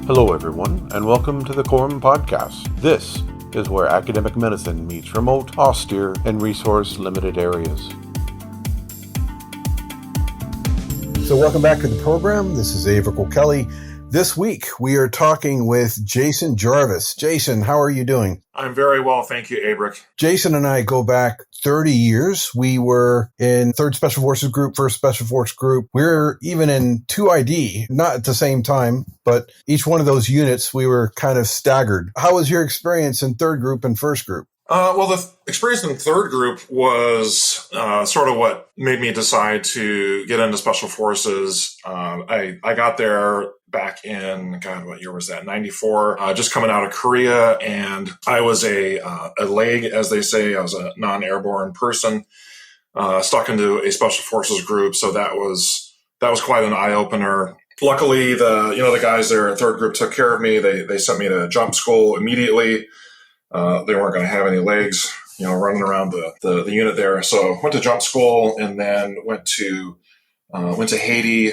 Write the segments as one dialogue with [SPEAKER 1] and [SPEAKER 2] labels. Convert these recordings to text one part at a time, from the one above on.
[SPEAKER 1] Hello everyone, and welcome to the CoROM podcast. This is where academic medicine meets remote, austere, and resource-limited areas. So welcome back to the program. This is Aebhric Kelly. This week, we are talking with Jason Jarvis. Jason, how are you doing?
[SPEAKER 2] I'm very well, thank you, Aebhric.
[SPEAKER 1] Jason and I go back 30 years. We were in 3rd Special Forces Group, 1st Special Force Group. We were even in 2ID, not at the same time, but each one of those units, we were kind of staggered. How was your experience in 3rd Group and 1st Group?
[SPEAKER 2] Well, the experience in 3rd Group was sort of what made me decide to get into Special Forces. I got there back in, what year was that? 94, just coming out of Korea. And I was a leg, as they say. I was a non-airborne person, stuck into a Special Forces group. So that was quite an eye-opener. Luckily, the guys there at 3rd Group took care of me. They sent me to jump school immediately. They weren't going to have any legs, running around the unit there. So went to jump school and then went to Haiti,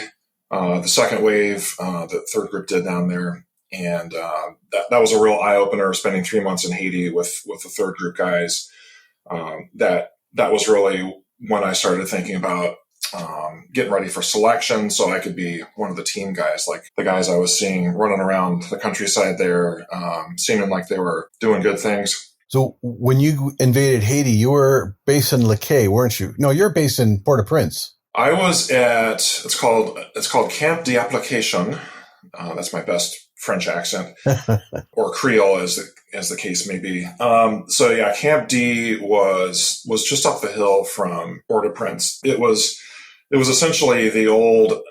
[SPEAKER 2] the second wave that 3rd Group did down there. And that was a real eye-opener, spending 3 months in Haiti with the 3rd Group guys. That was really when I started thinking about getting ready for selection so I could be one of the team guys, like the guys I was seeing running around the countryside there, seeming like they were doing good things.
[SPEAKER 1] So when you invaded Haiti, you were based in Le Quai, weren't you? No, you're based in Port-au-Prince.
[SPEAKER 2] I was at, it's called Camp d'Application. That's my best French accent, or Creole as the case may be. So yeah, Camp D was just up the hill from Port-au-Prince. It was essentially the old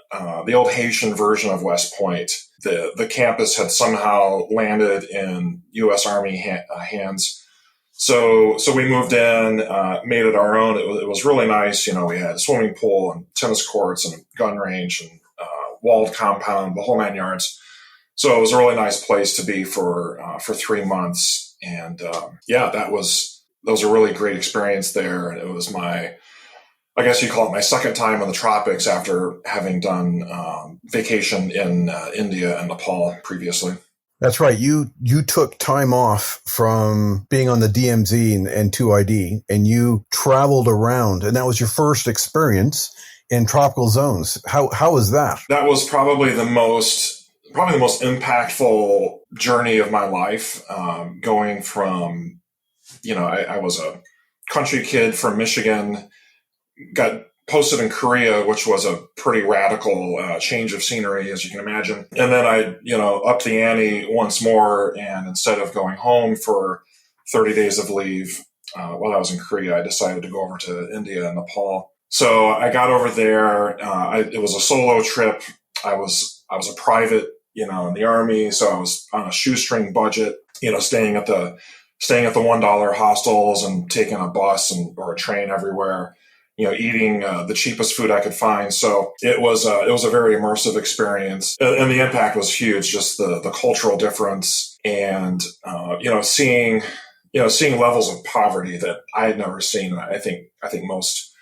[SPEAKER 2] Haitian version of West Point. The campus had somehow landed in U.S. Army hands. So we moved in, made it our own. It was really nice. We had a swimming pool and tennis courts and a gun range and walled compound, the whole 9 yards. So it was a really nice place to be for 3 months. And that was a really great experience there. And it was I guess you call it my second time in the tropics after having done vacation in India and Nepal previously.
[SPEAKER 1] That's right. You took time off from being on the DMZ and 2ID, and you traveled around, and that was your first experience in tropical zones. How was that?
[SPEAKER 2] That was probably the most impactful journey of my life. Going from, I was a country kid from Michigan, got posted in Korea, which was a pretty radical change of scenery, as you can imagine. And then I, upped the ante once more. And instead of going home for 30 days of leave while I was in Korea, I decided to go over to India and Nepal. So I got over there. It was a solo trip. I was a private, in the Army. So I was on a shoestring budget, staying at the $1 hostels and taking a bus or a train everywhere. Eating the cheapest food I could find. So it was a very immersive experience, and the impact was huge. Just the cultural difference, and seeing levels of poverty that I had never seen. I think most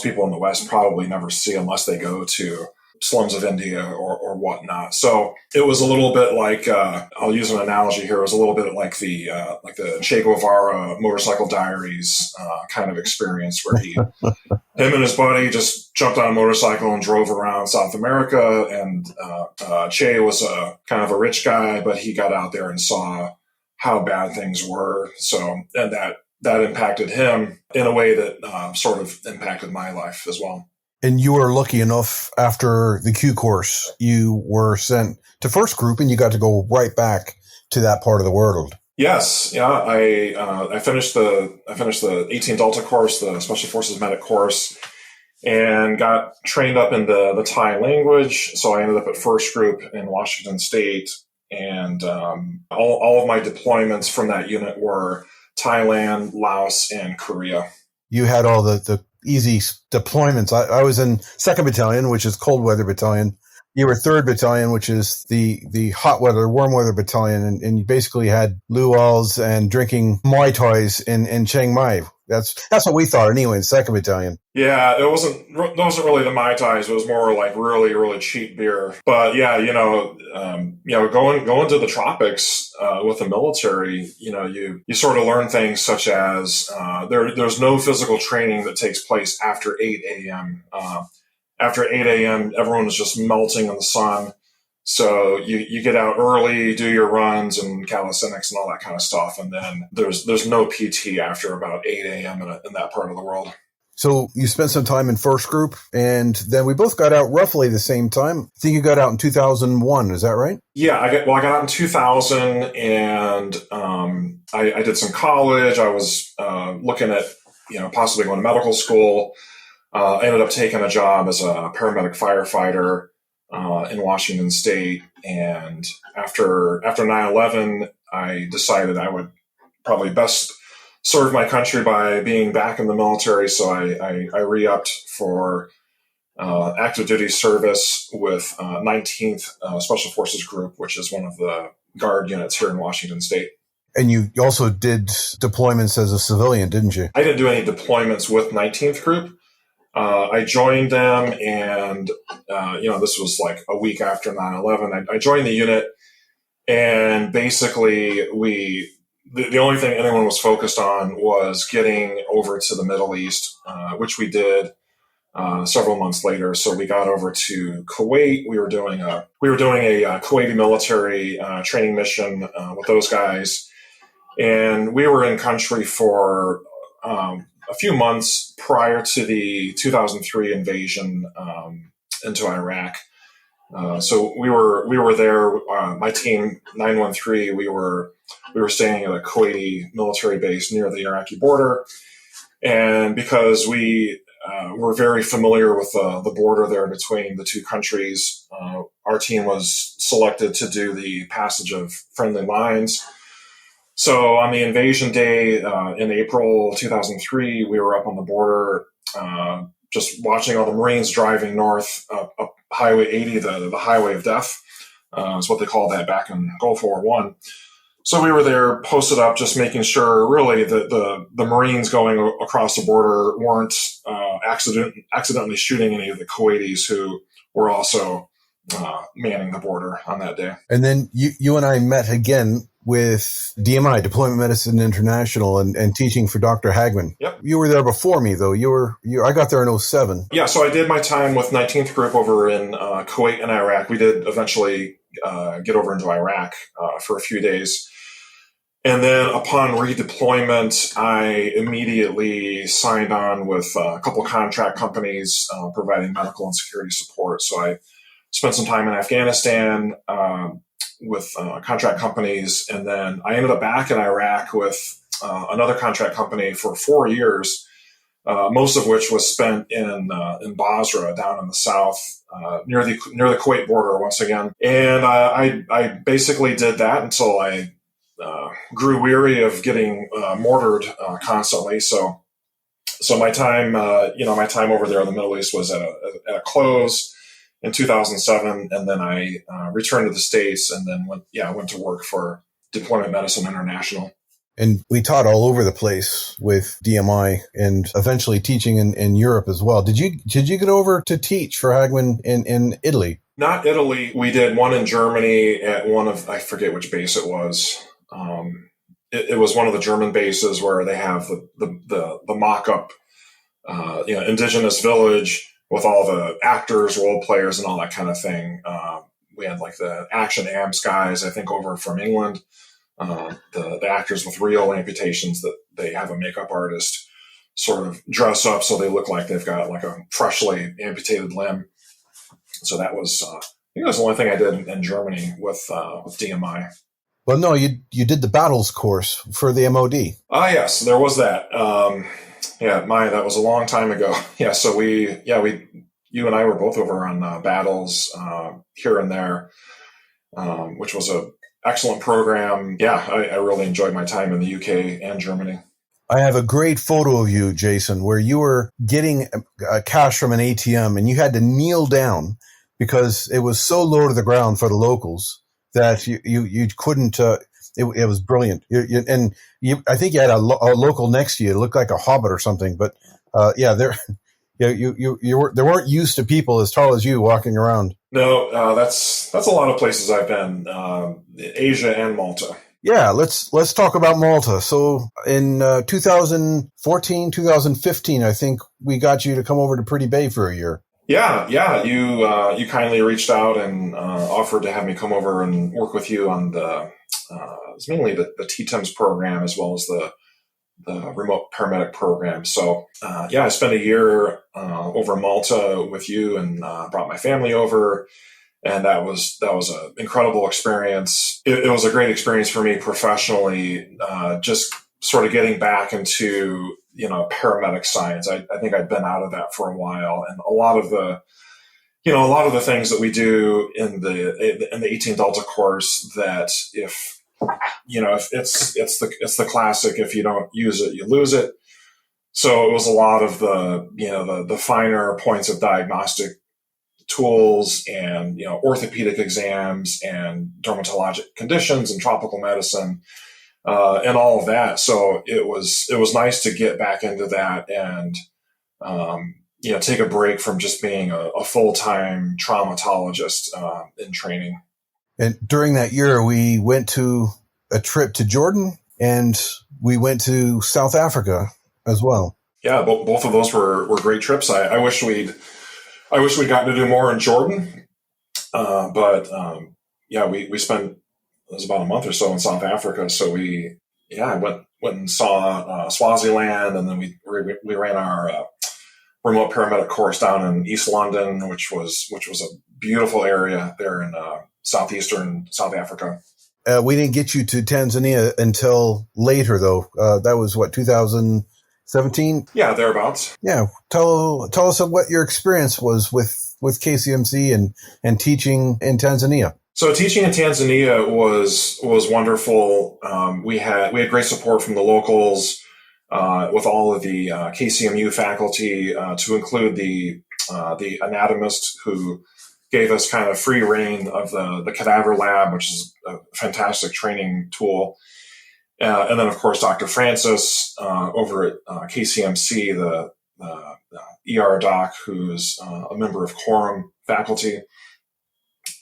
[SPEAKER 2] people in the West probably never see unless they go to slums of India or whatnot. So it was a little bit like, I'll use an analogy here. It was a little bit like the Che Guevara Motorcycle Diaries kind of experience, where him and his buddy just jumped on a motorcycle and drove around South America. And Che was a kind of a rich guy, but he got out there and saw how bad things were. So, and that impacted him in a way that sort of impacted my life as well.
[SPEAKER 1] And you were lucky enough, after the Q course, you were sent to 1st Group, and you got to go right back to that part of the world.
[SPEAKER 2] Yes, yeah. I finished the 18 Delta course, the Special Forces Medic course, and got trained up in the Thai language. So I ended up at 1st Group in Washington State, and all of my deployments from that unit were Thailand, Laos, and Korea.
[SPEAKER 1] You had all the easy deployments. I was in 2nd Battalion, which is cold weather battalion. You were 3rd Battalion, which is the hot weather, warm weather battalion, and you basically had luau's and drinking Mai Tais in Chiang Mai. That's what we thought anyway, 2nd Battalion.
[SPEAKER 2] Yeah, it wasn't really the Mai Tais. It was more like really, really cheap beer. But yeah, going to the tropics with the military, you sort of learn things such as there's no physical training that takes place after 8 a.m. After 8 a.m., everyone is just melting in the sun. So you get out early, do your runs and calisthenics and all that kind of stuff, and then there's no PT after about 8 a.m. in that part of the world.
[SPEAKER 1] So you spent some time in first group, and then we both got out roughly the same time. I think you got out in 2001. Is that right?
[SPEAKER 2] Yeah, I got out in 2000, and I did some college. I was looking at possibly going to medical school. I ended up taking a job as a paramedic firefighter in Washington State, and after 9/11, I decided I would probably best serve my country by being back in the military. So I re-upped for active duty service with 19th Special Forces Group, which is one of the Guard units here in Washington State.
[SPEAKER 1] And you also did deployments as a civilian, didn't you?
[SPEAKER 2] I didn't do any deployments with 19th Group. I joined them, and this was like a week after 9/11. I joined the unit, and basically the only thing anyone was focused on was getting over to the Middle East, which we did several months later. So we got over to Kuwait. We were doing a Kuwaiti military training mission with those guys, and we were in country for a few months prior to the 2003 invasion into Iraq. So we were there. My team 913. We were staying at a Kuwaiti military base near the Iraqi border, and because we were very familiar with the border there between the two countries, our team was selected to do the passage of friendly lines. So on the invasion day in April 2003, we were up on the border, just watching all the Marines driving north up Highway 80, the Highway of Death, is what they called that back in Gulf War I. So we were there posted up, just making sure really that the Marines going across the border weren't accidentally shooting any of the Kuwaitis who were also manning the border on that day.
[SPEAKER 1] And then you and I met again with DMI, Deployment Medicine International, and teaching for Dr. Hagman.
[SPEAKER 2] Yep.
[SPEAKER 1] You were there before me, though. I got there in 2007.
[SPEAKER 2] Yeah, so I did my time with 19th Group over in Kuwait and Iraq. We did eventually get over into Iraq for a few days. And then upon redeployment, I immediately signed on with a couple of contract companies providing medical and security support. So I spent some time in Afghanistan with contract companies, and then I ended up back in Iraq with another contract company for 4 years, most of which was spent in Basra, down in the south, near the Kuwait border once again. And I basically did that until I grew weary of getting mortared constantly. So my time over there in the Middle East was at a close in 2007, and then I returned to the States, and then went to work for Deployment Medicine International.
[SPEAKER 1] And we taught all over the place with DMI, and eventually teaching in Europe as well. Did you get over to teach for Hagman in Italy?
[SPEAKER 2] Not Italy. We did one in Germany at I forget which base it was. It was one of the German bases where they have the mock-up, indigenous village with all the actors, role players, and all that kind of thing. We had like the action amps guys, I think, over from England. The actors with real amputations that they have a makeup artist sort of dress up so they look like they've got like a freshly amputated limb. So that was, I think that was the only thing I did in Germany with DMI.
[SPEAKER 1] Well, no, you did the battles course for the MOD.
[SPEAKER 2] Ah, yes, there was that. That was a long time ago. Yeah, so you and I were both over on battles here and there, which was a excellent program. Yeah, I really enjoyed my time in the UK and Germany.
[SPEAKER 1] I have a great photo of you, Jason, where you were getting cash from an ATM and you had to kneel down because it was so low to the ground for the locals that you couldn't. It was brilliant. I think you had a local next to you. It looked like a hobbit or something. But there, there weren't used to people as tall as you walking around.
[SPEAKER 2] No, that's a lot of places I've been, Asia and Malta.
[SPEAKER 1] Yeah, let's talk about Malta. So in 2014, 2015, I think we got you to come over to Pretty Bay for a year.
[SPEAKER 2] Yeah. You kindly reached out and offered to have me come over and work with you on it's mainly the TTEMS program as well as the Remote Paramedic program. So I spent a year over Malta with you and brought my family over. And that was an incredible experience. It was a great experience for me professionally, just sort of getting back into, paramedic science. I think I'd been out of that for a while, and a lot of the things that we do in the 18 Delta course that if it's the classic, if you don't use it, you lose it. So it was a lot of the finer points of diagnostic tools and orthopedic exams and dermatologic conditions and tropical medicine and all of that. So it was nice to get back into that and take a break from just being a full-time traumatologist in training.
[SPEAKER 1] And during that year, we went to a trip to Jordan and we went to South Africa as well.
[SPEAKER 2] Yeah, both of those were great trips. I wish we'd gotten to do more in Jordan, but we spent, it was about a month or so in South Africa. So I went and saw Swaziland, and then we ran our remote paramedic course down in East London, which was a beautiful area there in southeastern South Africa.
[SPEAKER 1] We didn't get you to Tanzania until later, though. That was 2017?
[SPEAKER 2] Yeah, thereabouts.
[SPEAKER 1] Yeah. Tell us what your experience was with KCMC and teaching in Tanzania.
[SPEAKER 2] So teaching in Tanzania was wonderful. We had great support from the locals, with all of the KCMU faculty, to include the anatomist who gave us kind of free reign of the cadaver lab, which is a fantastic training tool. And then, of course, Dr. Francis over at KCMC, the ER doc, who's a member of CoROM faculty.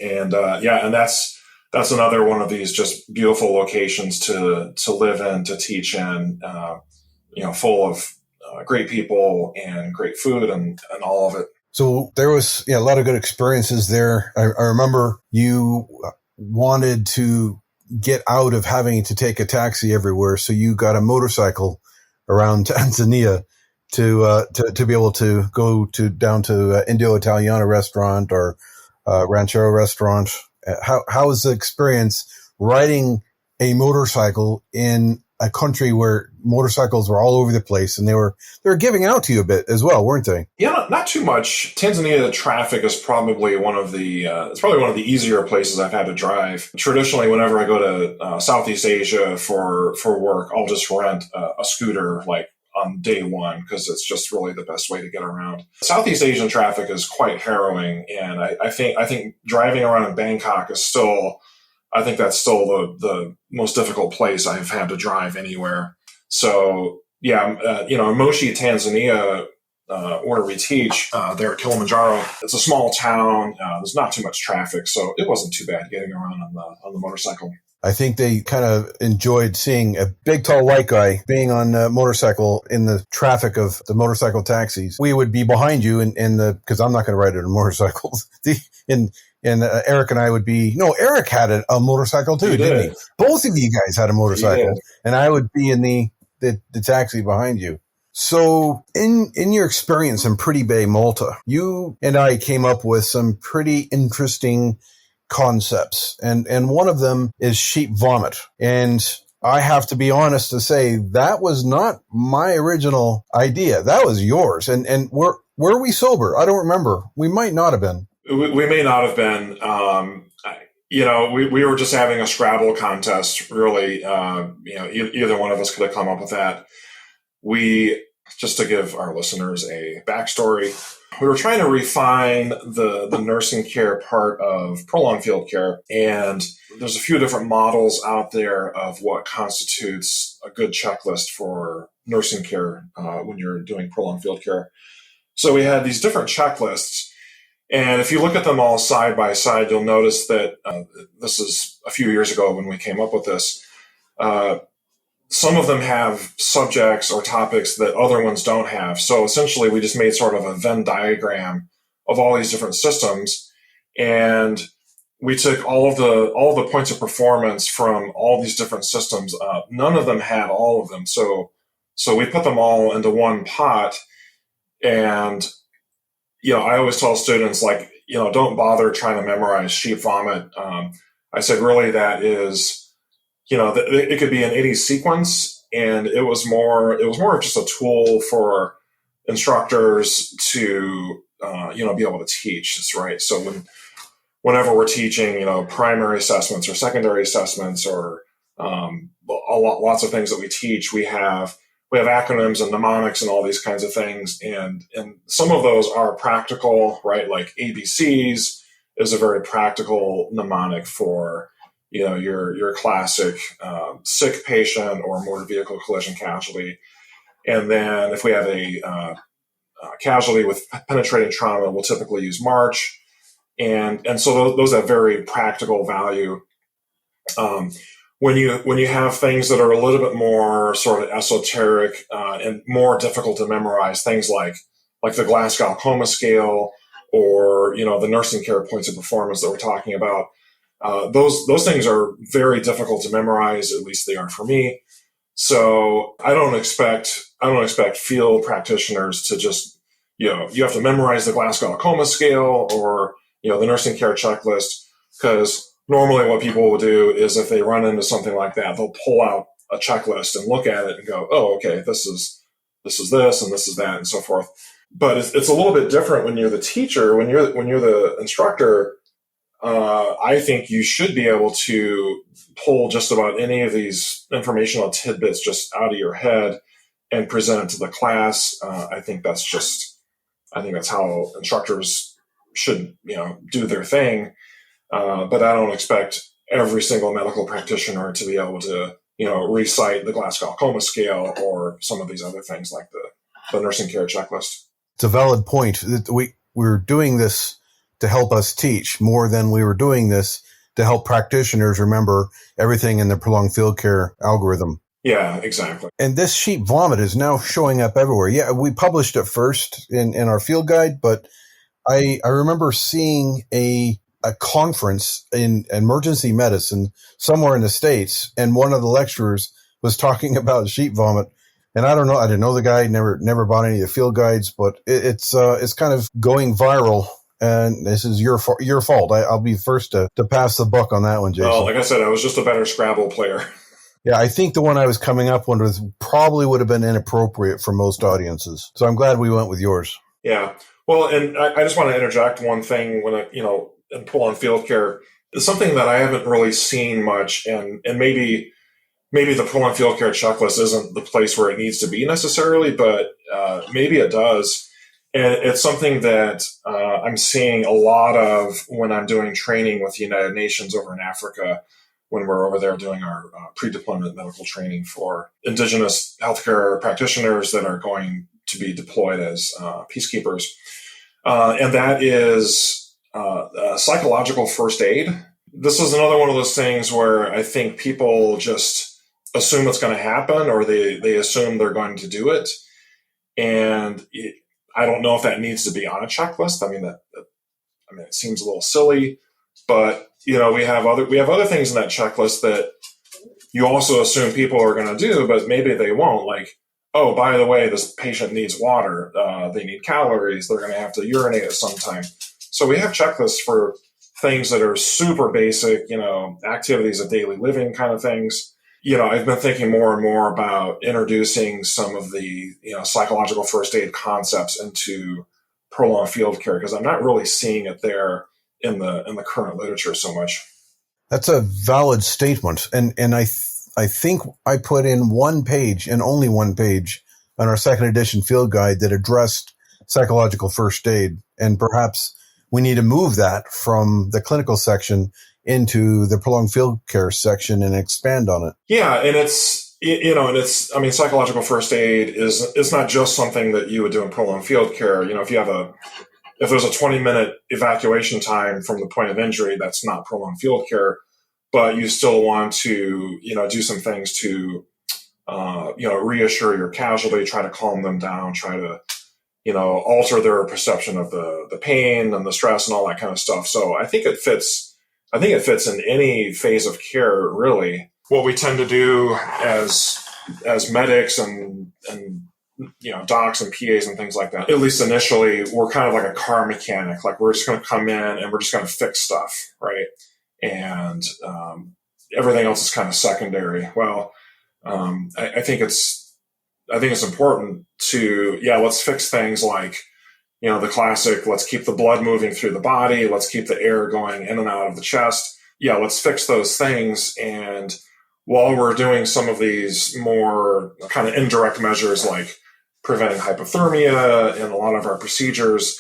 [SPEAKER 2] And and that's another one of these just beautiful locations to live in, to teach in, full of great people and great food and all of it.
[SPEAKER 1] So there was a lot of good experiences there. I remember you wanted to get out of having to take a taxi everywhere, so you got a motorcycle around Tanzania to be able to go down to Indio Italiana restaurant or Ranchero restaurant. How was the experience riding a motorcycle in a country where motorcycles were all over the place, and they were giving out to you a bit as well, weren't they?
[SPEAKER 2] Yeah, not too much. Tanzania traffic is probably one of the easier places I've had to drive. Traditionally, whenever I go to Southeast Asia for work, I'll just rent a scooter like on day one, because it's just really the best way to get around. Southeast Asian traffic is quite harrowing, and I think driving around in Bangkok is still, I think that's still the most difficult place I've had to drive anywhere. So in Moshi, Tanzania, where we teach there at Kilimanjaro, it's a small town. There's not too much traffic, so it wasn't too bad getting around on the motorcycle.
[SPEAKER 1] I think they kind of enjoyed seeing a big, tall, white guy being on a motorcycle in the traffic of the motorcycle taxis. We would be behind you because I'm not going to ride it on motorcycles. And Eric and I would be, no, Eric had a motorcycle too, didn't he? Both of you guys had a motorcycle, and I would be in the taxi behind you. So in your experience in Pretty Bay, Malta, you and I came up with some pretty interesting concepts, and one of them is sheep vomit. And I have to be honest to say that was not my original idea. That was yours. And were we sober? I don't remember. We might not have been.
[SPEAKER 2] We may not have been. We were just having a Scrabble contest, really. Either one of us could have come up with that. Just to give our listeners a backstory, we were trying to refine the nursing care part of prolonged field care. And there's a few different models out there of what constitutes a good checklist for nursing care when you're doing prolonged field care. So we had these different checklists. And if you look at them all side by side, you'll notice that this is a few years ago when we came up with this. Some of them have subjects or topics that other ones don't have. So essentially, we just made sort of a Venn diagram of all these different systems, and we took all of the points of performance from all these different systems. None of them had all of them, so we put them all into one pot. And I always tell students, like, don't bother trying to memorize sheep vomit. I said, really, that is. It could be in any sequence, and it was more of just a tool for instructors to, be able to teach. That's right. So whenever we're teaching, primary assessments or secondary assessments or lots of things that we teach, we have acronyms and mnemonics and all these kinds of things, and some of those are practical, right? Like ABCs is a very practical mnemonic for your classic sick patient or motor vehicle collision casualty. And then if we have a casualty with penetrating trauma, we'll typically use March. And so those have very practical value. When you have things that are a little bit more sort of esoteric and more difficult to memorize, things like the Glasgow Coma Scale or the nursing care points of performance that we're talking about, those things are very difficult to memorize. At least they are for me. So I don't expect field practitioners to just you have to memorize the Glasgow Coma Scale or the nursing care checklist, because normally what people will do is if they run into something like that, they'll pull out a checklist and look at it and go, oh, okay, this is this and this is that and so forth. But it's a little bit different when you're the teacher. When you're the instructor, I think you should be able to pull just about any of these informational tidbits just out of your head and present it to the class. I think that's how instructors should, do their thing. But I don't expect every single medical practitioner to be able to, recite the Glasgow Coma Scale or some of these other things like the nursing care checklist.
[SPEAKER 1] It's a valid point. We're doing this to help us teach more than we were doing this to help practitioners remember everything in the prolonged field care algorithm.
[SPEAKER 2] Yeah, exactly.
[SPEAKER 1] And this sheep vomit is now showing up everywhere. Yeah, we published it first in our field guide, but I remember seeing a conference in emergency medicine somewhere in the States, and one of the lecturers was talking about sheep vomit. And I don't know, I didn't know the guy, never bought any of the field guides, but it's kind of going viral. And this is your fault. I'll be first to pass the buck on that one, Jason.
[SPEAKER 2] Well, like I said, I was just a better Scrabble player.
[SPEAKER 1] Yeah, I think the one I was coming up with probably would have been inappropriate for most audiences. So I'm glad we went with yours.
[SPEAKER 2] Yeah. Well, and I just want to interject one thing when in prolonged field care, is something that I haven't really seen much, and maybe the prolonged field care checklist isn't the place where it needs to be necessarily, but maybe it does. And it's something that I'm seeing a lot of when I'm doing training with the United Nations over in Africa, when we're over there doing our pre-deployment medical training for indigenous healthcare practitioners that are going to be deployed as peacekeepers. And that is psychological first aid. This is another one of those things where I think people just assume it's going to happen, or they assume they're going to do it. And I don't know if that needs to be on a checklist. I mean, it seems a little silly, but we have other things in that checklist that you also assume people are going to do, but maybe they won't. Like, oh, by the way, this patient needs water. They need calories. They're going to have to urinate at some time. So we have checklists for things that are super basic, activities of daily living kind of things. I've been thinking more and more about introducing some of the, psychological first aid concepts into prolonged field care, because I'm not really seeing it there in the current literature so much.
[SPEAKER 1] That's a valid statement. And I think I put in one page and only one page on our second edition field guide that addressed psychological first aid. And perhaps we need to move that from the clinical section into the prolonged field care section and expand on it.
[SPEAKER 2] Yeah. And I mean, psychological first aid it's not just something that you would do in prolonged field care. If there's a 20-minute evacuation time from the point of injury, that's not prolonged field care, but you still want to, do some things to, reassure your casualty, try to calm them down, try to, alter their perception of the pain and the stress and all that kind of stuff. So I think it fits in any phase of care, really. What we tend to do as medics and docs and PAs and things like that, at least initially, we're kind of like a car mechanic. Like, we're just going to come in and we're just going to fix stuff, right? And everything else is kind of secondary. Well, I think it's important to, let's fix things like, the classic, let's keep the blood moving through the body, let's keep the air going in and out of the chest. Yeah, let's fix those things. And while we're doing some of these more kind of indirect measures like preventing hypothermia in a lot of our procedures,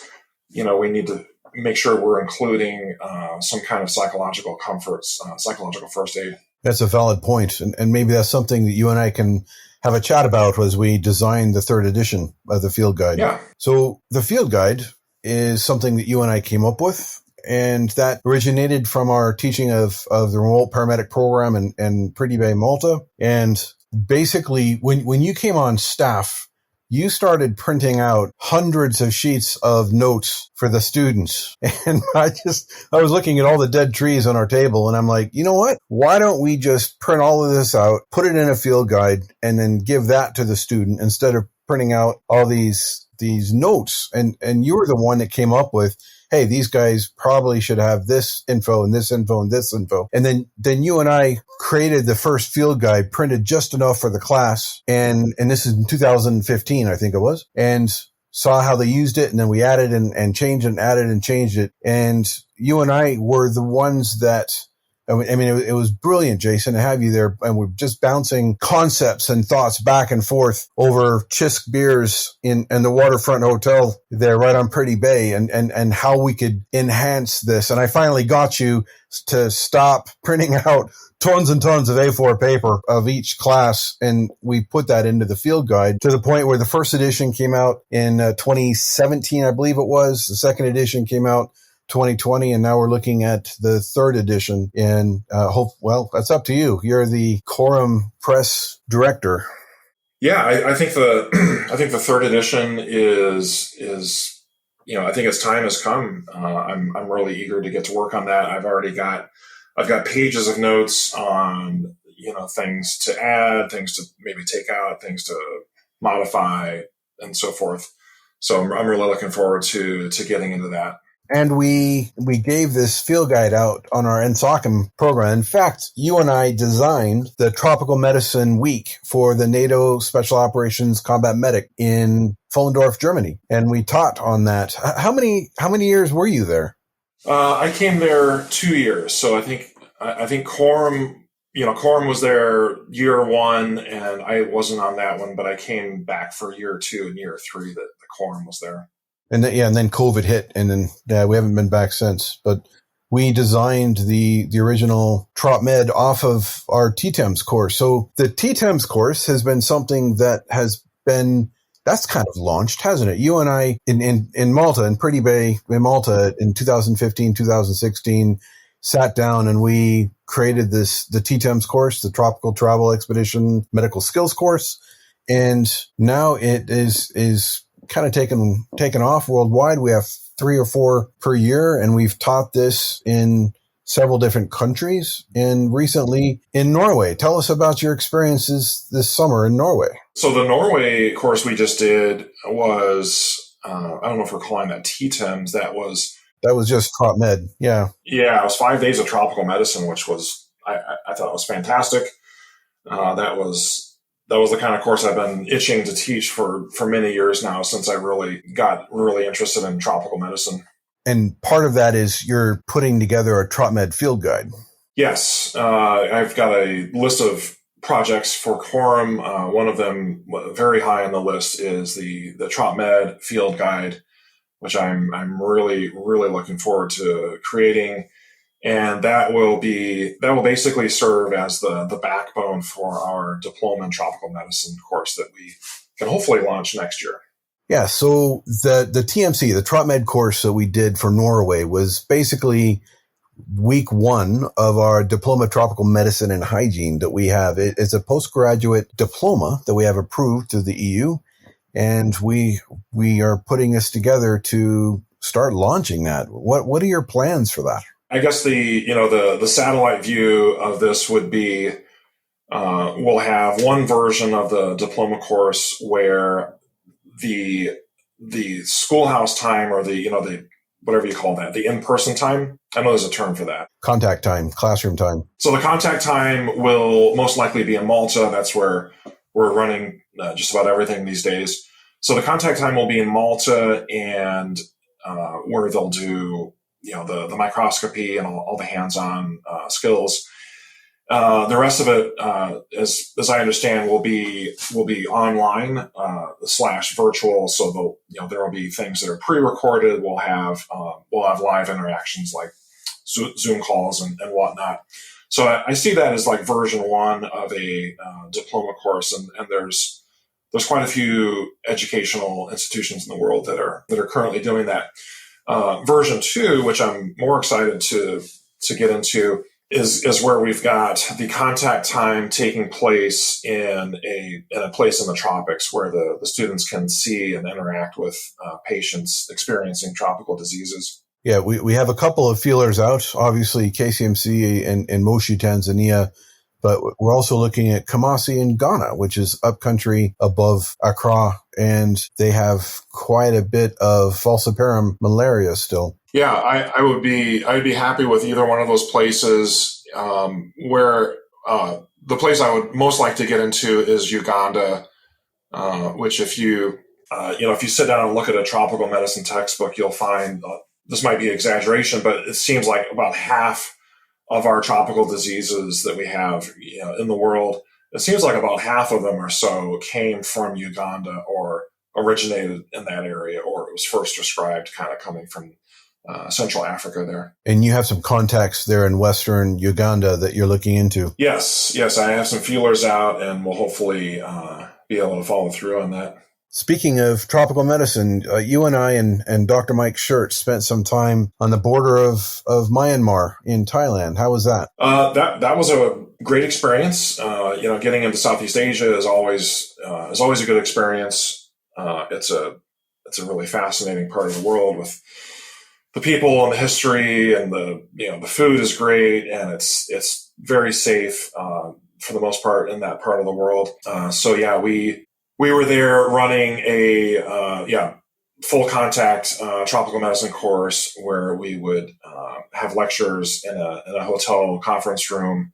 [SPEAKER 2] we need to make sure we're including some kind of psychological comforts, psychological first aid.
[SPEAKER 1] That's a valid point. And maybe that's something that you and I can have a chat about as we design the third edition of the field guide.
[SPEAKER 2] Yeah.
[SPEAKER 1] So the field guide is something that you and I came up with, and that originated from our teaching of the Remote Paramedic program in Pretty Bay, Malta. And basically, when you came on staff, you started printing out hundreds of sheets of notes for the students. And I was looking at all the dead trees on our table, and I'm like, you know what? Why don't we just print all of this out, put it in a field guide, and then give that to the student instead of printing out all these notes? And you were the one that came up with, hey, these guys probably should have this info and this info and this info. And then you and I created the first field guide, printed just enough for the class. And this is in 2015, I think it was, and saw how they used it. And then we added and changed and added and changed it. And you and I were the ones that, I mean, it was brilliant, Jason, to have you there. And we're just bouncing concepts and thoughts back and forth over Chisk beers in the Waterfront Hotel there right on Pretty Bay, and how we could enhance this. And I finally got you to stop printing out tons and tons of A4 paper of each class. And we put that into the field guide to the point where the first edition came out in 2017, I believe it was. The second edition came out 2020, and now we're looking at the third edition. And that's up to you. You're the CoROM press director.
[SPEAKER 2] Yeah, I think the third edition is I think its time has come. I'm really eager to get to work on that. I've got pages of notes on things to add, things to maybe take out, things to modify, and so forth. So I'm really looking forward to getting into that.
[SPEAKER 1] And we gave this field guide out on our NSOCM program. In fact, you and I designed the Tropical Medicine Week for the NATO Special Operations Combat Medic in Pfullendorf, Germany. And we taught on that. How many years were you there?
[SPEAKER 2] I came there 2 years. So I think CoROM, CoROM was there year one, and I wasn't on that one, but I came back for year 2 and year 3 that the CoROM was there.
[SPEAKER 1] And then COVID hit, and then we haven't been back since. But we designed the original Trop Med off of our TTEMS course. So the TTEMS course has been something that's kind of launched, hasn't it? You and I in Malta, in Pretty Bay, in Malta, in 2015, 2016, sat down and we created the TTEMS course, the Tropical Travel Expedition Medical Skills course, and now it is kind of taken off worldwide. We have 3 or 4 per year, and we've taught this in several different countries, and recently in Norway. Tell us about your experiences this summer in Norway. So
[SPEAKER 2] the Norway course we just did was, I don't know if we're calling that TTEMS. That was just Trop Med. Yeah. Yeah. It was 5 days of tropical medicine, which was, I thought it was fantastic. That was the kind of course I've been itching to teach for many years now, since I really got really interested in tropical medicine.
[SPEAKER 1] And part of that is you're putting together a Trop Med field guide.
[SPEAKER 2] Yes. I've got a list of projects for CoROM. One of them, very high on the list, is the TropMed Field Guide, which I'm really looking forward to creating, and that will basically serve as the backbone for our diploma in tropical medicine course that we can hopefully launch next year.
[SPEAKER 1] Yeah, so the TMC, the TropMed course that we did for Norway was basically week one of our diploma tropical medicine and hygiene that we have. It's a postgraduate diploma that we have approved through the EU, and we are putting this together to start launching that. What are your plans for that?
[SPEAKER 2] I guess the satellite view of this would be we'll have one version of the diploma course where the schoolhouse time, or the whatever you call that, the in-person time. I know there's a term for that.
[SPEAKER 1] Contact time, classroom time.
[SPEAKER 2] So the contact time will most likely be in Malta. That's where we're running just about everything these days. So the contact time will be in Malta, and where they'll do the microscopy and all the hands-on skills. The rest of it, as I understand, will be online / virtual. So there will be things that are pre-recorded. We'll have live interactions like Zoom calls and whatnot. So I see that as like version one of a diploma course, and there's quite a few educational institutions in the world that are currently doing that. Version two, which I'm more excited to get into, is where we've got the contact time taking place in a place in the tropics where the students can see and interact with patients experiencing tropical diseases.
[SPEAKER 1] Yeah, we have a couple of feelers out, obviously KCMC and Moshi, Tanzania, but we're also looking at Kumasi in Ghana, which is upcountry above Accra, and they have quite a bit of falciparum malaria still.
[SPEAKER 2] Yeah, I would be happy with either one of those places. Where the place I would most like to get into is Uganda, which if you sit down and look at a tropical medicine textbook, you'll find this might be exaggeration, but it seems like about half of our tropical diseases that we have in the world, it seems like about half of them or so came from Uganda or originated in that area, or it was first described kind of coming from Central Africa there.
[SPEAKER 1] And you have some contacts there in Western Uganda that you're looking into.
[SPEAKER 2] Yes, I have some feelers out, and we'll hopefully be able to follow through on that.
[SPEAKER 1] Speaking of tropical medicine, you and I and Dr. Mike Shirt spent some time on the border of Myanmar in Thailand. How was that?
[SPEAKER 2] That was a great experience. Getting into Southeast Asia is always a good experience. It's a really fascinating part of the world with the people and the history, and the food is great, and it's very safe for the most part in that part of the world. We were there running a full contact tropical medicine course where we would have lectures in a hotel conference room,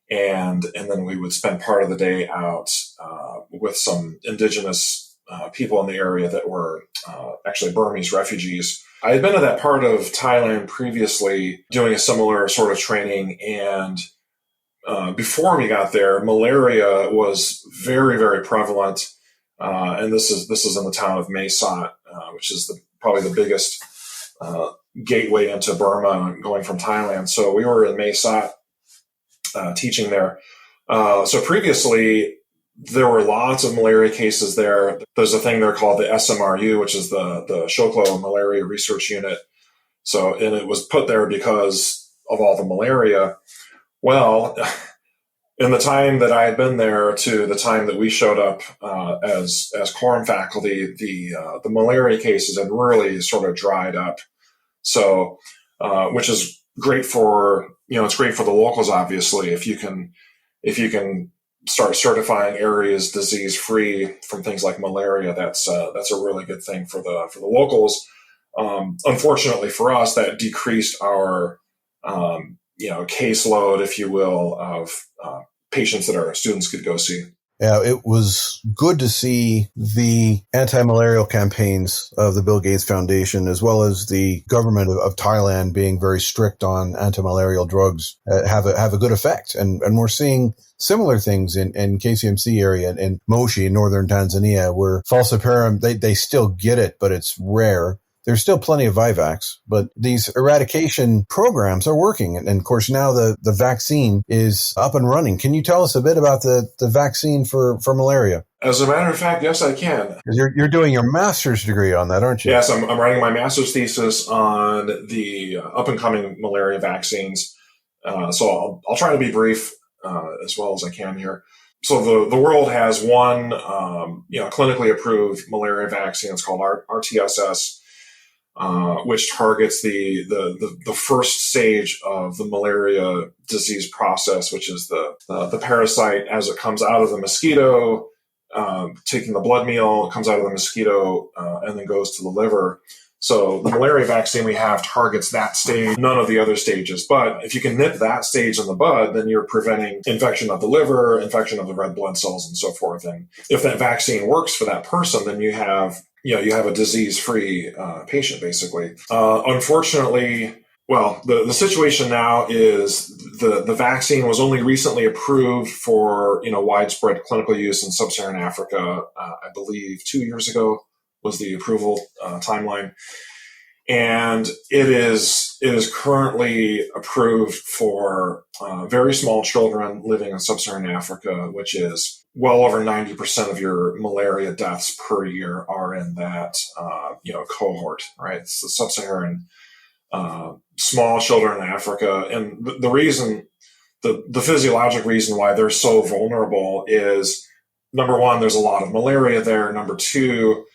[SPEAKER 2] and then we would spend part of the day out with some indigenous people in the area that were actually Burmese refugees. I had been to that part of Thailand previously doing a similar sort of training, and before we got there, malaria was very, very prevalent. And this is in the town of Mae Sot, which is probably the biggest gateway into Burma going from Thailand. So we were in Mae Sot teaching there. So previously, there were lots of malaria cases there. There's a thing there called the SMRU, which is the Shoklo Malaria Research Unit. And it was put there because of all the malaria. Well, in the time that I had been there to the time that we showed up as CoROM faculty, the malaria cases had really sort of dried up. So, which is great for it's great for the locals, obviously, if you can start certifying areas disease free from things like malaria. That's a really good thing for the locals. Unfortunately for us, that decreased our caseload, if you will, of patients that our students could go see.
[SPEAKER 1] Yeah, it was good to see the anti-malarial campaigns of the Bill Gates Foundation, as well as the government of Thailand being very strict on anti-malarial drugs, have a good effect. And we're seeing similar things in KCMC area in Moshi in northern Tanzania, where falciparum, they still get it, but it's rare. There's still plenty of Vivax, but these eradication programs are working. And of course, now the vaccine is up and running. Can you tell us a bit about the vaccine for malaria?
[SPEAKER 2] As a matter of fact, yes, I can.
[SPEAKER 1] You're doing your master's degree on that, aren't you?
[SPEAKER 2] Yes, I'm writing my master's thesis on the up-and-coming malaria vaccines. So I'll try to be brief as well as I can here. So the world has one clinically approved malaria vaccine. It's called RTSS. Which targets the first stage of the malaria disease process, which is the parasite as it comes out of the mosquito, taking the blood meal, comes out of the mosquito, and then goes to the liver. So the malaria vaccine we have targets that stage, none of the other stages. But if you can nip that stage in the bud, then you're preventing infection of the liver, infection of the red blood cells, and so forth. And if that vaccine works for that person, then you have a disease-free patient, basically. Unfortunately, the situation now is the vaccine was only recently approved for widespread clinical use in sub-Saharan Africa. I believe 2 years ago was the approval timeline, and it is currently approved for very small children living in sub-Saharan Africa, which is well over 90% of your malaria deaths per year are in that cohort, right? It's the sub-Saharan small children in Africa, and the reason, the physiologic reason why they're so vulnerable is, number one, there's a lot of malaria there. Number two,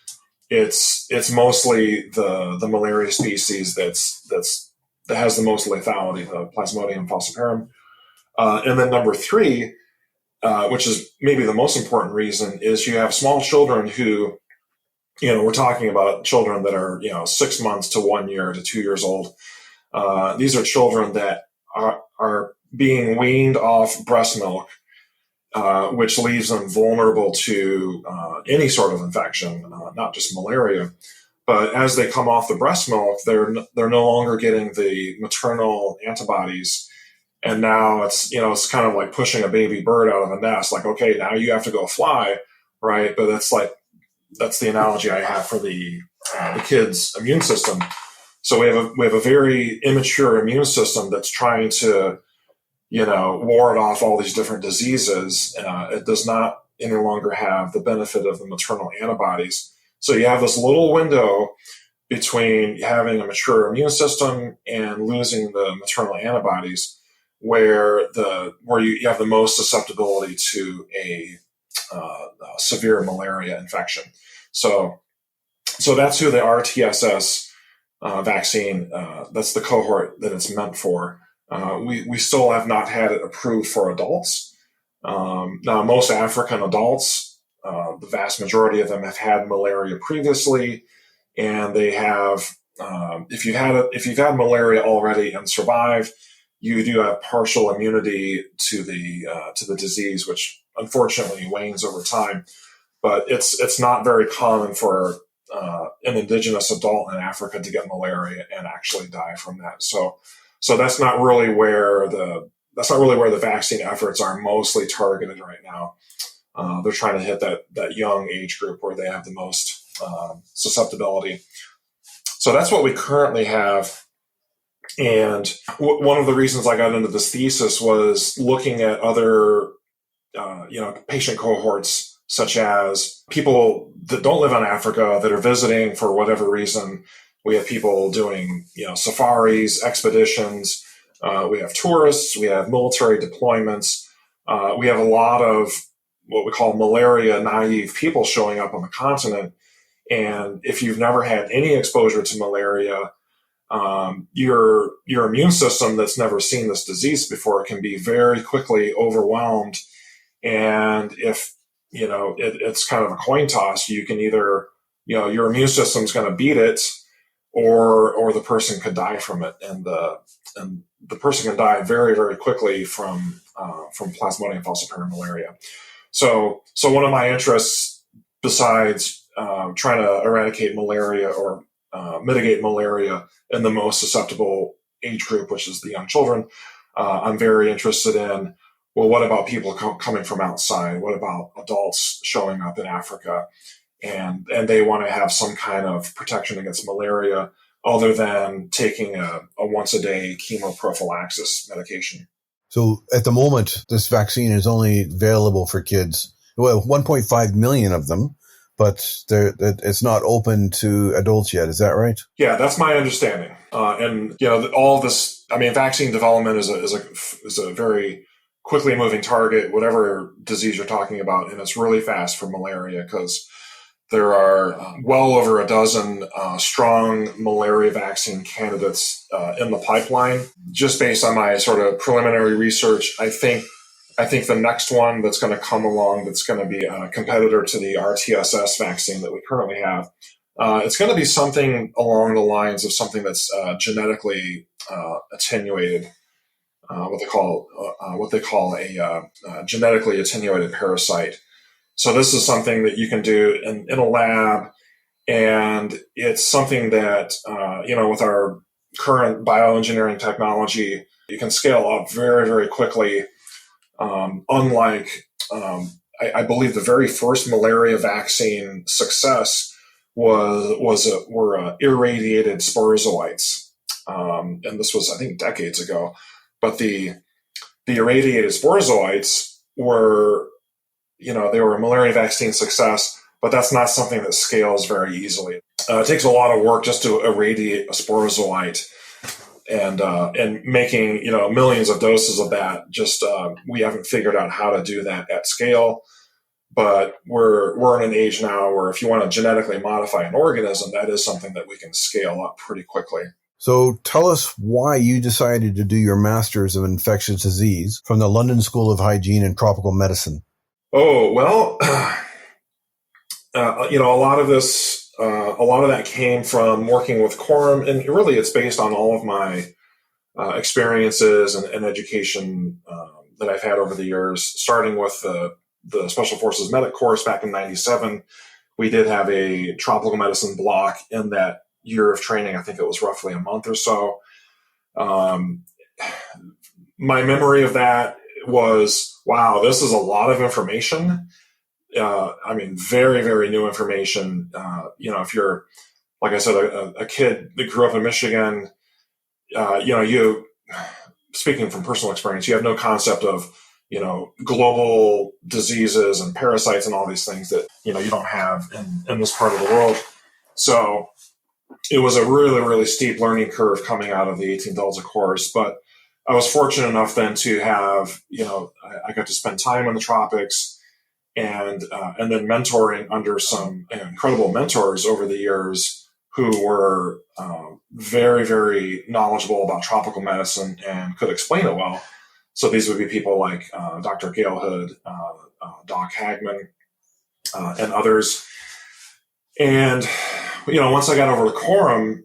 [SPEAKER 2] it's mostly the malaria species that has the most lethality, the Plasmodium falciparum, and then number three, which is maybe the most important reason, is you have small children who, we're talking about children that are 6 months to 1 year to 2 years old. These are children that are being weaned off breast milk, which leaves them vulnerable to any sort of infection, not just malaria. But as they come off the breast milk, they're no longer getting the maternal antibodies, and now it's kind of like pushing a baby bird out of a nest. Like, okay, now you have to go fly, right? But that's the analogy I have for the kid's immune system. So we have a very immature immune system that's trying to ward off all these different diseases. It does not any longer have the benefit of the maternal antibodies. So you have this little window between having a mature immune system and losing the maternal antibodies, where you have the most susceptibility to a severe malaria infection. So that's who the RTSS vaccine, that's the cohort that it's meant for. We still have not had it approved for adults. Now, most African adults, the vast majority of them have had malaria previously, and they have. If you've had malaria already and survived, you do have partial immunity to the disease, which unfortunately wanes over time. But it's not very common for an indigenous adult in Africa to get malaria and actually die from that. So that's not really where the vaccine efforts are mostly targeted right now. They're trying to hit that young age group where they have the most susceptibility. So that's what we currently have. And one of the reasons I got into this thesis was looking at other, patient cohorts, such as people that don't live in Africa that are visiting for whatever reason. We have people doing, safaris, expeditions. We have tourists. We have military deployments. We have a lot of what we call malaria naive people showing up on the continent. And if you've never had any exposure to malaria, your immune system that's never seen this disease before can be very quickly overwhelmed. And if, it's kind of a coin toss, you can either, your immune system's going to beat it, or the person could die from it. And the person can die very, very quickly from Plasmodium falciparum malaria. So one of my interests, besides trying to eradicate malaria or mitigate malaria in the most susceptible age group, which is the young children, I'm very interested in, well, what about people coming from outside? What about adults showing up in Africa? And they want to have some kind of protection against malaria other than taking a once a day chemoprophylaxis medication.
[SPEAKER 1] So at the moment, this vaccine is only available for kids. Well, 1.5 million of them, but it's not open to adults yet. Is that right?
[SPEAKER 2] Yeah, that's my understanding. And all this. I mean, vaccine development is a very quickly moving target, whatever disease you're talking about, and it's really fast for malaria because there are well over a dozen strong malaria vaccine candidates in the pipeline. Just based on my sort of preliminary research, I think the next one that's going to come along that's going to be a competitor to the RTSS vaccine that we currently have, it's going to be something along the lines of something that's genetically attenuated, what they call a genetically attenuated parasite. So this is something that you can do in a lab, and it's something that, with our current bioengineering technology, you can scale up very, very quickly. Unlike, I believe the very first malaria vaccine success were irradiated sporozoites. And this was, I think, decades ago. But the irradiated sporozoites were, they were a malaria vaccine success, but that's not something that scales very easily. It takes a lot of work just to irradiate a sporozoite, and making millions of doses of that. Just we haven't figured out how to do that at scale. But we're in an age now where if you want to genetically modify an organism, that is something that we can scale up pretty quickly.
[SPEAKER 1] So tell us why you decided to do your Master's of Infectious Disease from the London School of Hygiene and Tropical Medicine.
[SPEAKER 2] Oh, well, a lot of that came from working with CoROM, and really it's based on all of my experiences and education that I've had over the years, starting with the Special Forces Medic course back in '97. We did have a tropical medicine block in that year of training. I think it was roughly a month or so. My memory of that was, wow, this is a lot of information. Very, very new information. If you're, like I said, a kid that grew up in Michigan, you, speaking from personal experience, you have no concept of, global diseases and parasites and all these things that, you don't have in this part of the world. So it was a really, really steep learning curve coming out of the 18 Delta course. But I was fortunate enough then to have, I got to spend time in the tropics and then mentoring under some incredible mentors over the years who were very, very knowledgeable about tropical medicine and could explain it well. So these would be people like Dr. Gail Hood, Doc Hagman, and others. And, once I got over to CoROM,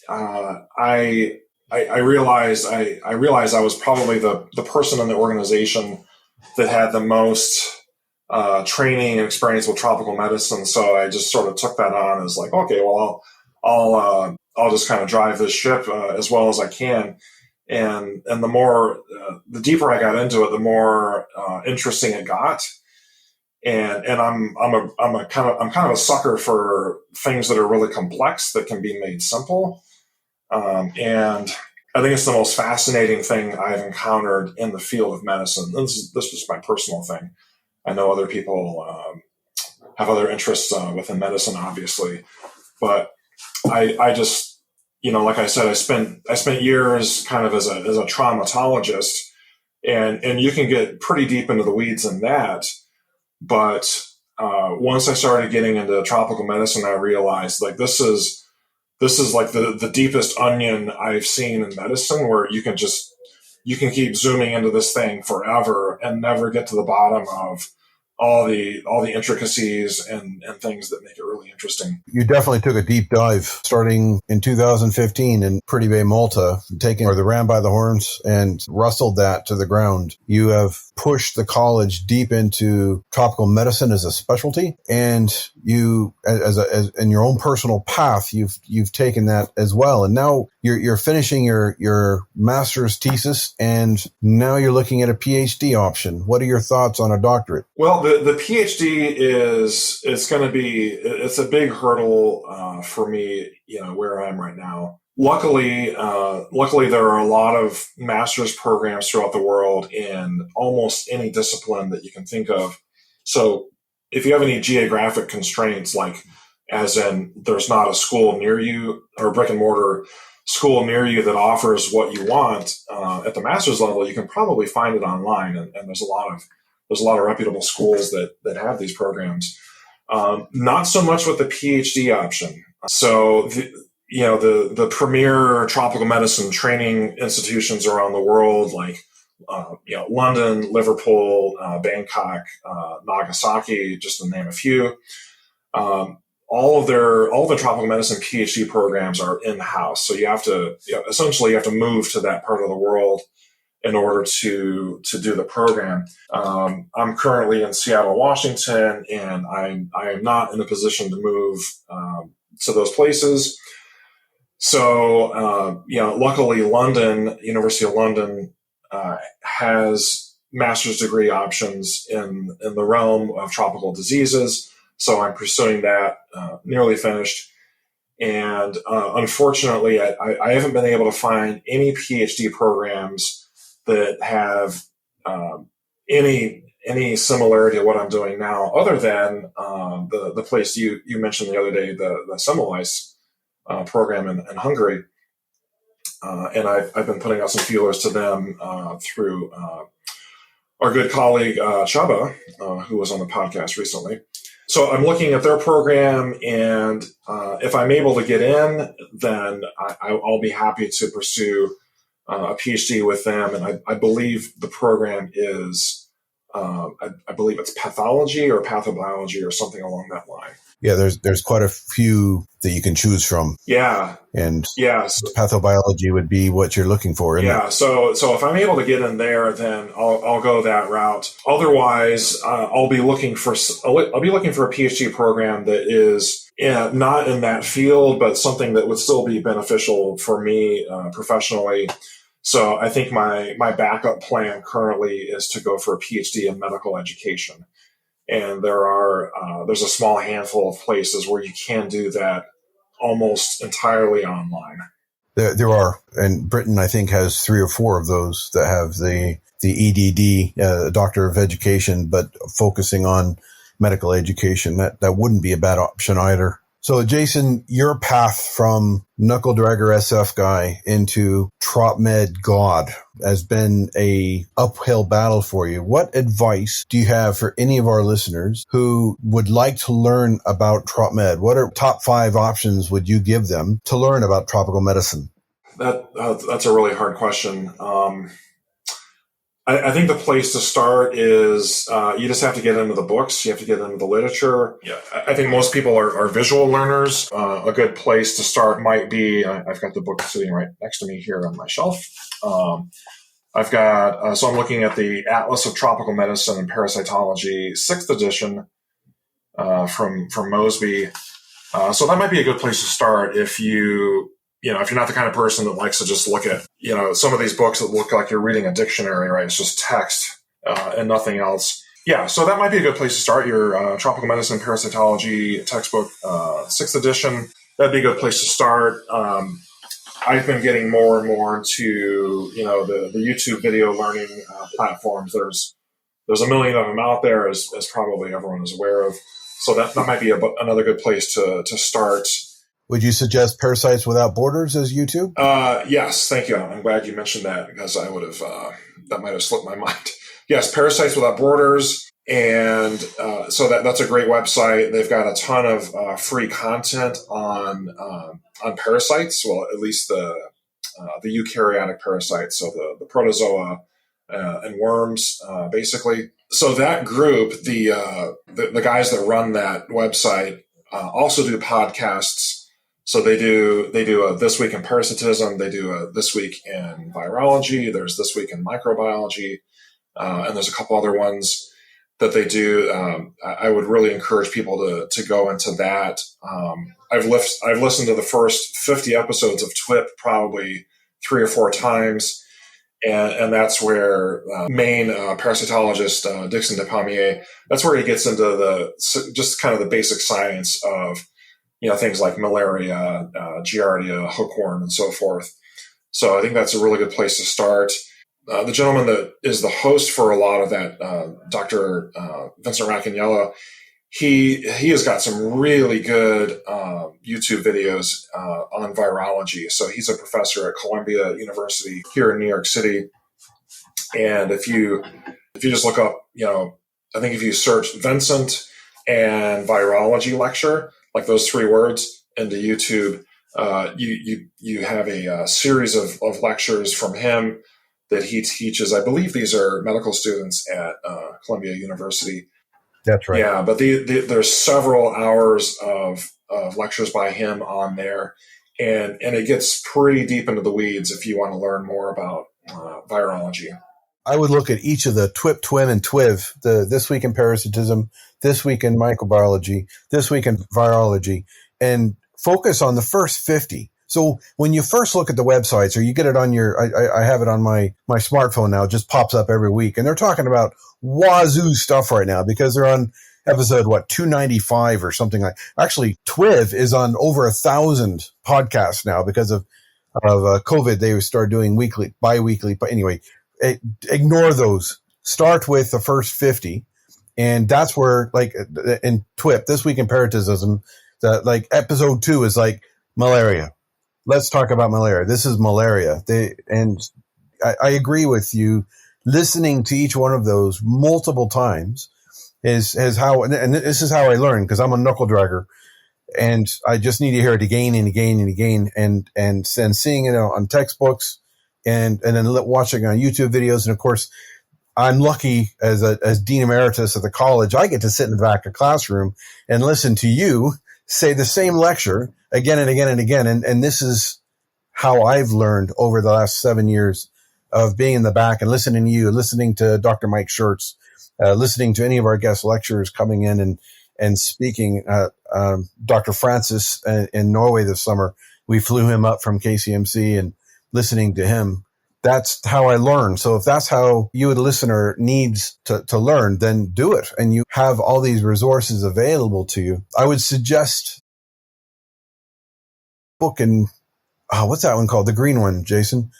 [SPEAKER 2] I realized I was probably the person in the organization that had the most training and experience with tropical medicine. So I just sort of took that on as like, okay, well, I'll just kind of drive this ship as well as I can. And the deeper I got into it, the more interesting it got. And I'm kind of a sucker for things that are really complex that can be made simple. And I think it's the most fascinating thing I've encountered in the field of medicine. This was my personal thing. I know other people have other interests within medicine, obviously, but I just, like I said, I spent years kind of as a traumatologist, and you can get pretty deep into the weeds in that. But once I started getting into tropical medicine, I realized like this is like the deepest onion I've seen in medicine, where you can keep zooming into this thing forever and never get to the bottom all the intricacies and things that make it really interesting.
[SPEAKER 1] You definitely took a deep dive starting in 2015 in Pretty Bay, Malta, taking the ram by the horns and wrestled that to the ground. You have pushed the college deep into tropical medicine as a specialty, and you, as in your own personal path, you've taken that as well. And now you're finishing your master's thesis, and now you're looking at a PhD option. What are your thoughts on a doctorate?
[SPEAKER 2] Well, the PhD it's going to be, it's a big hurdle for me, where I am right now. Luckily, there are a lot of master's programs throughout the world in almost any discipline that you can think of. So if you have any geographic constraints, like as in there's not a school near you or a brick and mortar school near you that offers what you want at the master's level, you can probably find it online. And there's a lot of reputable schools that have these programs. Not so much with the PhD option. So the premier tropical medicine training institutions around the world, like London, Liverpool, Bangkok, Nagasaki, just to name a few. All the tropical medicine PhD programs are in-house. So you have to essentially move to that part of the world in order to do the program. I'm currently in Seattle, Washington, and I am not in a position to move to those places. So, luckily University of London has master's degree options in the realm of tropical diseases. So I'm pursuing that, nearly finished. And unfortunately, I haven't been able to find any PhD programs that have any similarity to what I'm doing now, other than the place you mentioned the other day, the Semmelweis program in Hungary. And I've been putting out some feelers to them through our good colleague Csaba, who was on the podcast recently. So I'm looking at their program, and if I'm able to get in, then I'll be happy to pursue a PhD with them. And I believe the program is, I believe it's pathology or pathobiology or something along that line.
[SPEAKER 1] Yeah, there's quite a few that you can choose from.
[SPEAKER 2] Yeah.
[SPEAKER 1] And
[SPEAKER 2] yes,
[SPEAKER 1] pathobiology would be what you're looking for, isn't it?
[SPEAKER 2] So if I'm able to get in there, then I'll go that route. Otherwise, I'll be looking for a PhD program that is not in that field, but something that would still be beneficial for me professionally. So I think my backup plan currently is to go for a PhD in medical education. And there's a small handful of places where you can do that almost entirely online.
[SPEAKER 1] There are, and Britain, I think, has 3 or 4 of those that have the EDD, Doctor of Education, but focusing on medical education. That wouldn't be a bad option either. So, Jason, your path from knuckle dragger SF guy into Trop Med God has been a uphill battle for you. What advice do you have for any of our listeners who would like to learn about Trop Med? What are top 5 options would you give them to learn about tropical medicine?
[SPEAKER 2] That's a really hard question. I think the place to start is you just have to get into the books. You have to get into the literature. Yeah, I think most people are visual learners. A good place to start might be, I've got the book sitting right next to me here on my shelf. I've got, so I'm looking at the Atlas of Tropical Medicine and Parasitology, 6th edition from Mosby. So that might be a good place to start if if you're not the kind of person that likes to just look at, some of these books that look like you're reading a dictionary, right? It's just text and nothing else. Yeah, so that might be a good place to start. Your Tropical Medicine and Parasitology textbook, 6th edition. That'd be a good place to start. I've been getting more and more into, the YouTube video learning platforms. There's a million of them out there, as probably everyone is aware of. So that might be another good place to start.
[SPEAKER 1] Would you suggest Parasites Without Borders as YouTube?
[SPEAKER 2] Yes, thank you. I'm glad you mentioned that, because I would have, that might have slipped my mind. Yes, Parasites Without Borders. And so that's a great website. They've got a ton of free content on parasites. Well, at least the eukaryotic parasites, so the protozoa and worms, basically. So that group, the guys that run that website also do podcasts. So they do a This Week in Parasitism. They do a This Week in Virology. There's This Week in Microbiology, and there's a couple other ones that they do. I would really encourage people to go into that. I've listened to the first 50 episodes of TWIP probably 3 or 4 times. And that's where main parasitologist Dixon Despommier, that's where he gets into just kind of the basic science of things like malaria, giardia, hookworm, and so forth. So I think that's a really good place to start. The gentleman that is the host for a lot of that, Dr. Vincent Racaniello, he has got some really good YouTube videos on virology. So he's a professor at Columbia University here in New York City. And if you just look up, I think if you search Vincent and virology lecture, like those 3 words, into YouTube, you have a series of lectures from him that he teaches. I believe these are medical students at Columbia University.
[SPEAKER 1] That's right.
[SPEAKER 2] Yeah, but there's several hours of lectures by him on there, and it gets pretty deep into the weeds if you want to learn more about virology.
[SPEAKER 1] I would look at each of the TWIP, TWIM, and TWIV, the This Week in Parasitism, This Week in Microbiology, This Week in Virology, and focus on the first 50. So when you first look at the websites, or you get it on I have it on my smartphone now, it just pops up every week. And they're talking about wazoo stuff right now because they're on episode, 295 or something like. Actually, TWIV is on over 1,000 podcasts now because of COVID. They started doing weekly, bi-weekly. But anyway, ignore those. Start with the first 50. And that's where, like, in TWIP, This Week in Parasitism, like episode 2 is like malaria. Let's talk about malaria. This is malaria. I agree with you. Listening to each one of those multiple times is how, and this is how I learn, because I'm a knuckle dragger, and I just need to hear it again and again and again, and seeing it on textbooks, and then watching on YouTube videos. And of course, I'm lucky as Dean Emeritus of the college, I get to sit in the back of the classroom and listen to you say the same lecture again and again and again. And this is how I've learned over the last 7 years of being in the back and listening to you, listening to Dr. Mike Schertz, listening to any of our guest lecturers coming in and speaking. Dr. Francis in Norway this summer, we flew him up from KCMC, and listening to him, that's how I learn. So if that's how you, the listener, needs to learn, then do it. And you have all these resources available to you. I would suggest book and what's that one called? The green one, Jason,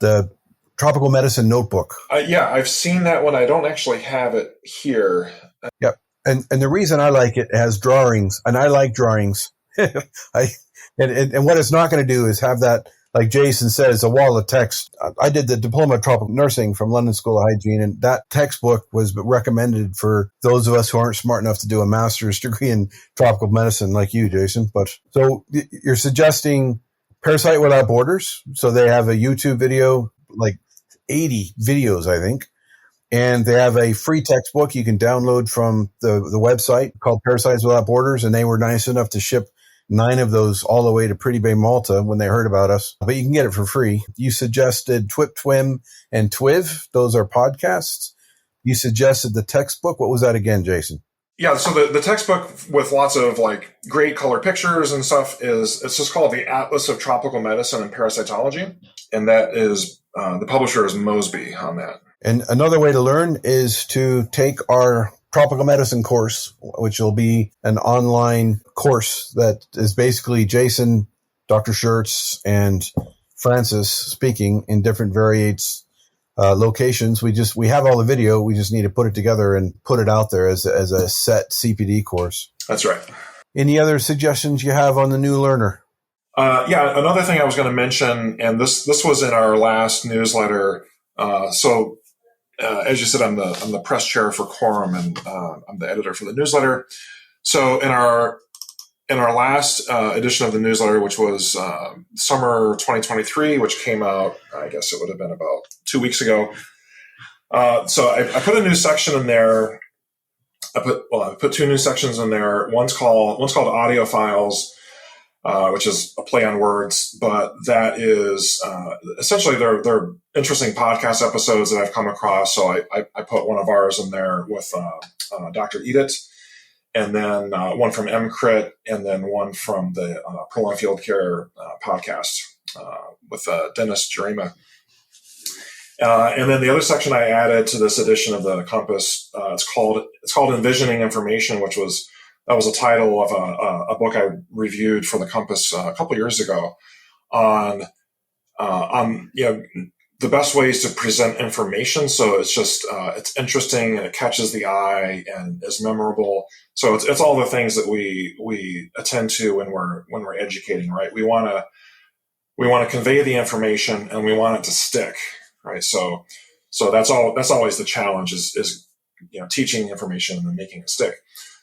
[SPEAKER 1] the Tropical Medicine Notebook.
[SPEAKER 2] Yeah, I've seen that one. I don't actually have it here.
[SPEAKER 1] Yep. And the reason I like it has drawings, and I like drawings. And what it's not going to do is have that, like Jason says, a wall of text. I did the Diploma of Tropical Nursing from London School of Hygiene, and that textbook was recommended for those of us who aren't smart enough to do a master's degree in tropical medicine like you, Jason. But so you're suggesting Parasite Without Borders. So they have a YouTube video, like 80 videos, I think. And they have a free textbook you can download from the website called Parasites Without Borders. And they were nice enough to ship 9 of those all the way to Pretty Bay, Malta when they heard about us. But you can get it for free. You suggested TWIP, TWIM, and TWIV. Those are podcasts. You suggested the textbook. What was that again, Jason?
[SPEAKER 2] Yeah, so the textbook with lots of like great color pictures and stuff it's just called the Atlas of Tropical Medicine and Parasitology. And that is, the publisher is Mosby on that.
[SPEAKER 1] And another way to learn is to take our tropical medicine course, which will be an online course that is basically Jason, Dr. Schertz, and Francis speaking in different locations. We have all the video. We just need to put it together and put it out there as a set CPD course.
[SPEAKER 2] That's right.
[SPEAKER 1] Any other suggestions you have on the new learner?
[SPEAKER 2] Yeah, another thing I was going to mention, and this was in our last newsletter. As you said, I'm the press chair for CoROM, and I'm the editor for the newsletter. So in our last edition of the newsletter, which was summer 2023, which came out, I guess it would have been about 2 weeks ago, So I put a new section in there. I put two new sections in there. One's called audio files, which is a play on words, but that is essentially they're interesting podcast episodes that I've come across. So I put one of ours in there with Dr. Edith, and then one from MCRIT, and then one from the CoROM Field Care podcast with Dennis Jarima. And then the other section I added to this edition of the Compass, it's called Envisioning Information, that was a title of a book I reviewed for the Compass a couple years ago on the best ways to present information. So it's just it's interesting and it catches the eye and is memorable. So it's all the things that we attend to when we're educating, right? We want to convey the information and we want it to stick. Right. So that's always the challenge is teaching information and then making it stick.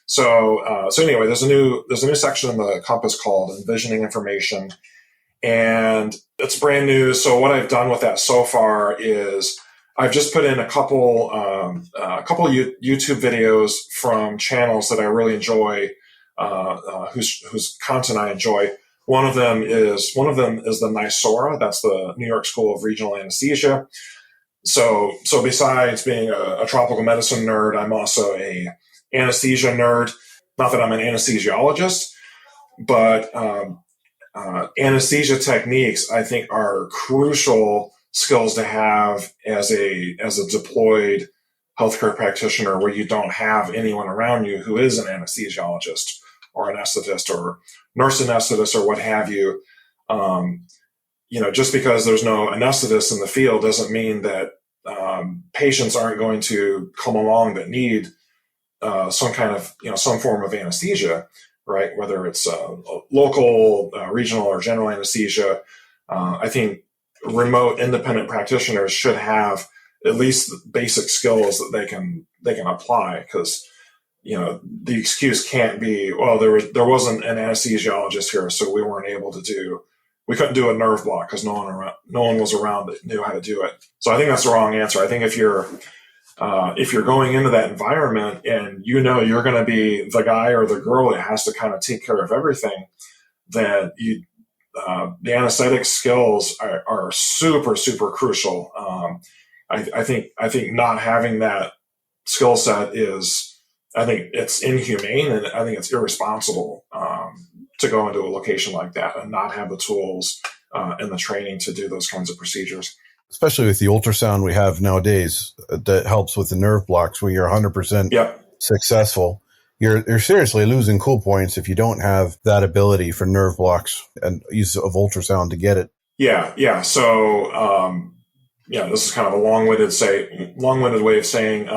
[SPEAKER 2] So anyway, there's a new section in the Compass called Envisioning Information, and it's brand new. So what I've done with that so far is I've just put in a couple YouTube videos from channels that I really enjoy, whose content I enjoy. One of them is the NYSORA. That's the New York School of Regional Anesthesia. So besides being a tropical medicine nerd, I'm also a anesthesia nerd. Not that I'm an anesthesiologist, but anesthesia techniques I think are crucial skills to have as a deployed healthcare practitioner, where you don't have anyone around you who is an anesthesiologist or an anesthetist or nurse anesthetist or what have you. Just because there's no anesthetist in the field doesn't mean that patients aren't going to come along that need some kind of, some form of anesthesia, right? Whether it's local, regional, or general anesthesia. I think remote independent practitioners should have at least basic skills that they can apply, because the excuse can't be, well, there wasn't an anesthesiologist here, so we couldn't do a nerve block because no one was around that knew how to do it. So I think that's the wrong answer. I think if you're going into that environment and you're going to be the guy or the girl that has to kind of take care of everything, then the anesthetic skills are super, super crucial. I think not having that skill set I think it's inhumane, and I think it's irresponsible to go into a location like that and not have the tools and the training to do those kinds of procedures.
[SPEAKER 1] Especially with the ultrasound we have nowadays that helps with the nerve blocks, where you're 100% successful. You're seriously losing cool points if you don't have that ability for nerve blocks and use of ultrasound to get it. Yeah.
[SPEAKER 2] So, this is kind of a long-winded way of saying,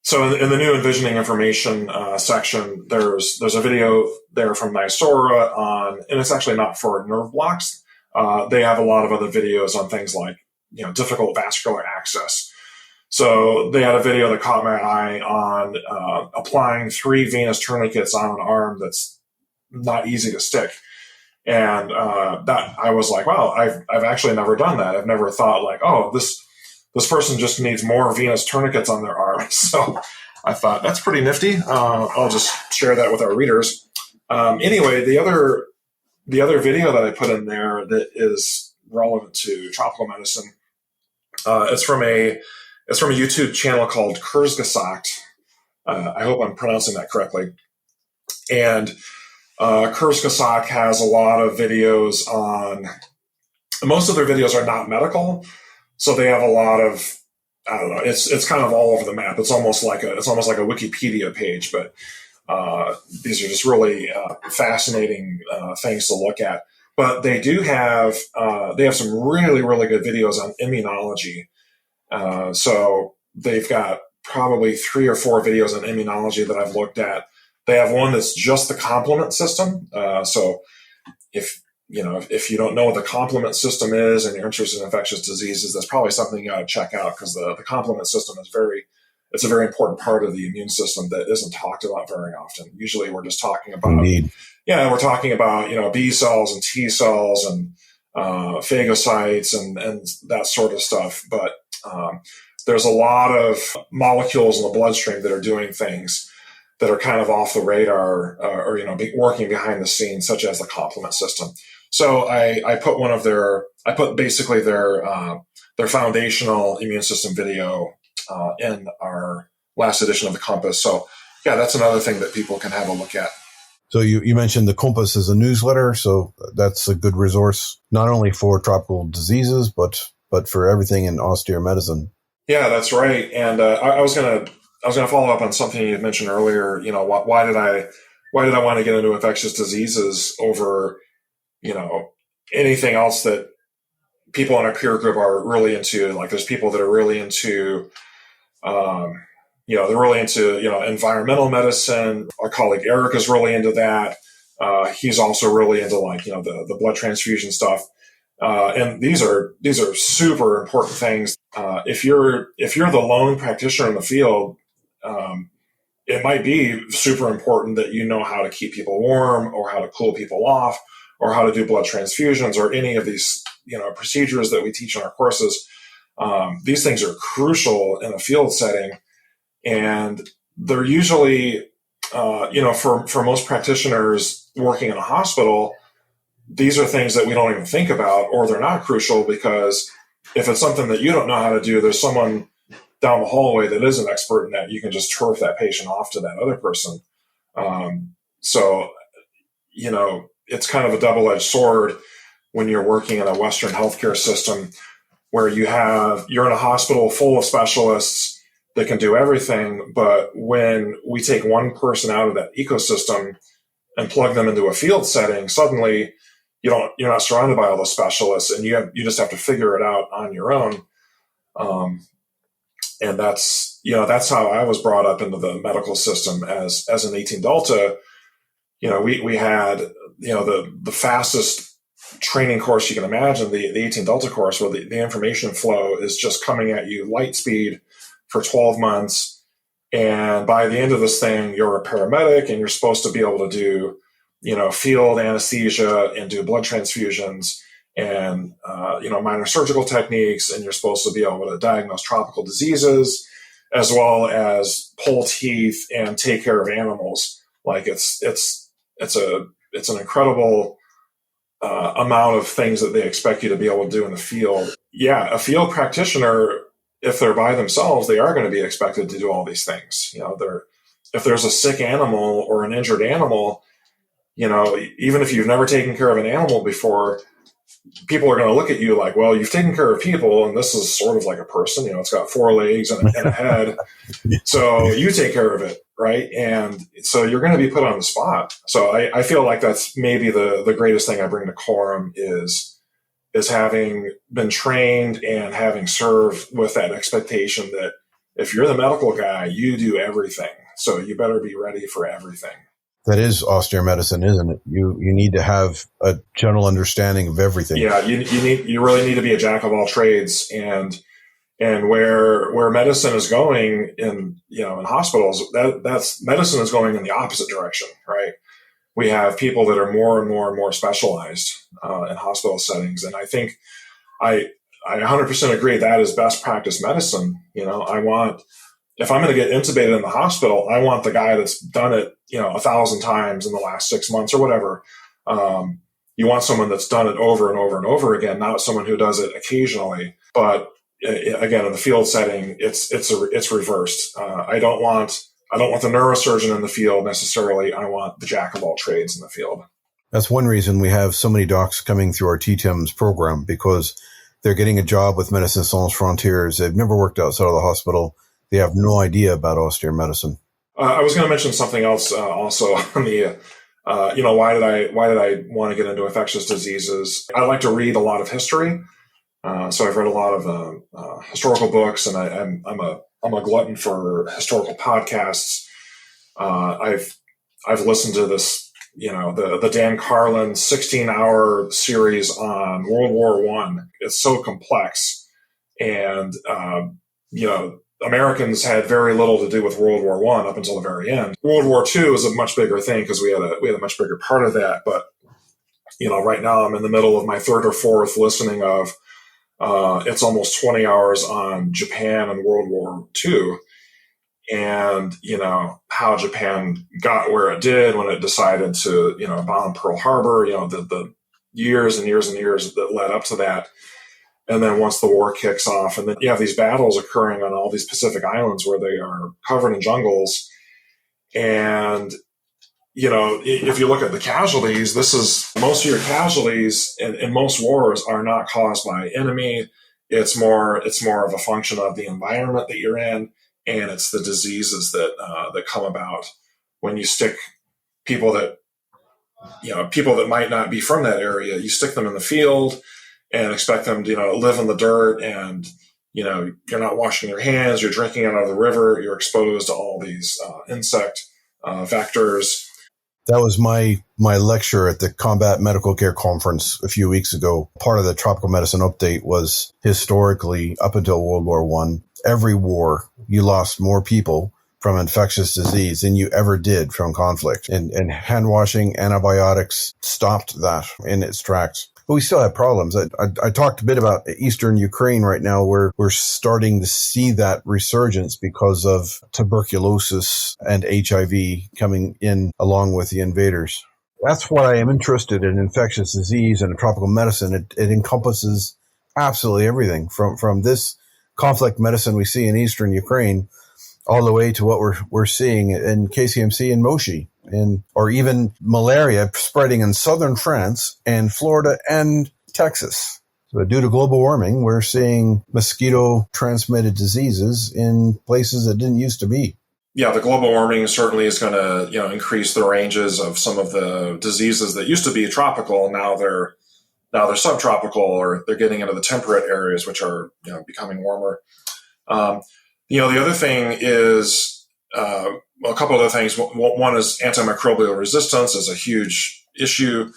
[SPEAKER 2] so in the new Envisioning Information section, there's a video there from NYSORA and it's actually not for nerve blocks. They have a lot of other videos on things like, difficult vascular access. So they had a video that caught my eye on applying 3 venous tourniquets on an arm that's not easy to stick. And that I was like, wow, I've actually never done that. I've never thought like, oh, this person just needs more venous tourniquets on their arm. So I thought that's pretty nifty. I'll just share that with our readers. Anyway, the other video that I put in there that is relevant to tropical medicine, it's from a YouTube channel called Kurzgesagt. I hope I'm pronouncing that correctly. And Kurzgesagt has a lot of videos on. Most of their videos are not medical. So they have a lot of, I don't know, it's kind of all over the map. It's almost like a Wikipedia page, but these are just really fascinating things to look at. But they do have some really, really good videos on immunology. So they've got probably 3 or 4 videos on immunology that I've looked at. They have one that's just the complement system. So if you don't know what the complement system is and you're interested in infectious diseases, that's probably something you got to check out, because the complement system is it's a very important part of the immune system that isn't talked about very often. Usually we're just talking about, we're talking about, B cells and T cells and phagocytes and that sort of stuff. But there's a lot of molecules in the bloodstream that are doing things that are kind of off the radar or working behind the scenes, such as the complement system. So I put basically their foundational immune system video in our last edition of the Compass. So yeah, that's another thing that people can have a look at.
[SPEAKER 1] So you mentioned the Compass is a newsletter, so that's a good resource, not only for tropical diseases, but for everything in austere medicine.
[SPEAKER 2] Yeah, that's right. And I was gonna follow up on something you had mentioned earlier. Why did I want to get into infectious diseases over anything else that people in our peer group are really into? Like, there's people that are really into they're really into environmental medicine. Our colleague Eric is really into that. He's also really into the blood transfusion stuff. And these are super important things. If you're the lone practitioner in the field, it might be super important that you know how to keep people warm, or how to cool people off, or how to do blood transfusions, or any of these procedures that we teach in our courses. These things are crucial in a field setting, and they're usually for most practitioners working in a hospital, these are things that we don't even think about, or they're not crucial, because if it's something that you don't know how to do, there's someone down the hallway that is an expert in that. You can just turf that patient off to that other person. So it's kind of a double-edged sword when you're working in a Western healthcare system where you're in a hospital full of specialists that can do everything. But when we take one person out of that ecosystem and plug them into a field setting, suddenly you're not surrounded by all the specialists, and you just have to figure it out on your own. And that's how I was brought up into the medical system as an 18 Delta. We had the fastest training course you can imagine, the 18 Delta course, where the information flow is just coming at you light speed for 12 months. And by the end of this thing, you're a paramedic, and you're supposed to be able to do field anesthesia and do blood transfusions and minor surgical techniques, and you're supposed to be able to diagnose tropical diseases as well as pull teeth and take care of animals. Like it's an incredible amount of things that they expect you to be able to do in the field. Yeah, a field practitioner, if they're by themselves, they are going to be expected to do all these things. If there's a sick animal or an injured animal, even if you've never taken care of an animal before, people are going to look at you like, well, you've taken care of people, and this is sort of like a person. It's got 4 legs and a head. So you take care of it, right? And so you're going to be put on the spot. So I feel like that's maybe the greatest thing I bring to CoROM is having been trained and having served with that expectation that if you're the medical guy, you do everything. So you better be ready for everything.
[SPEAKER 1] That is austere medicine, isn't it? You need to have a general understanding of everything.
[SPEAKER 2] Yeah, you really need to be a jack of all trades, and where medicine is going in hospitals, that's medicine is going in the opposite direction, right? We have people that are more and more and more specialized in hospital settings, and I think I 100% agree that is best practice medicine. If I'm going to get intubated in the hospital, I want the guy that's done it, 1,000 times in the last 6 months or whatever. You want someone that's done it over and over and over again, not someone who does it occasionally. But again, in the field setting, it's reversed. I don't want the neurosurgeon in the field necessarily. I want the jack of all trades in the field.
[SPEAKER 1] That's one reason we have so many docs coming through our TTIMS program, because they're getting a job with Médecins Sans Frontières. They've never worked outside of the hospital. They have no idea about austere medicine.
[SPEAKER 2] I was going to mention something else also on the, why did I want to get into infectious diseases? I like to read a lot of history. So I've read a lot of historical books, and I'm a glutton for historical podcasts. I've listened to this, the Dan Carlin 16-hour series on World War I. It's so complex, and Americans had very little to do with World War I up until the very end. World War II was a much bigger thing because we had a much bigger part of that. But right now I'm in the middle of my 3rd or 4th listening of It's almost 20 hours on Japan and World War II. And, how Japan got where it did when it decided to, bomb Pearl Harbor, the years and years and years that led up to that. And then once the war kicks off, and then you have these battles occurring on all these Pacific islands where they are covered in jungles. And, if you look at the casualties, most of your casualties in most wars are not caused by enemy. It's more of a function of the environment that you're in, and it's the diseases that come about when you stick people that might not be from that area. You stick them in the field and expect them to live in the dirt, and you're not washing your hands. You're drinking out of the river. You're exposed to all these insect vectors.
[SPEAKER 1] That was my lecture at the Combat Medical Care Conference a few weeks ago. Part of the Tropical Medicine Update was historically, up until World War I, every war, you lost more people from infectious disease than you ever did from conflict. And hand washing, antibiotics stopped that in its tracks. But we still have problems. I talked a bit about Eastern Ukraine right now, where we're starting to see that resurgence because of tuberculosis and HIV coming in along with the invaders. That's why I am interested in infectious disease and tropical medicine. It encompasses absolutely everything from this conflict medicine we see in Eastern Ukraine all the way to what we're seeing in KCMC and Moshi, or even malaria spreading in southern France and Florida and Texas. So due to global warming, we're seeing mosquito-transmitted diseases in places that didn't used to be.
[SPEAKER 2] Yeah, the global warming certainly is going to increase the ranges of some of the diseases that used to be tropical. Now they're subtropical, or they're getting into the temperate areas, which are becoming warmer. The other thing is a couple other things. One is antimicrobial resistance is a huge issue.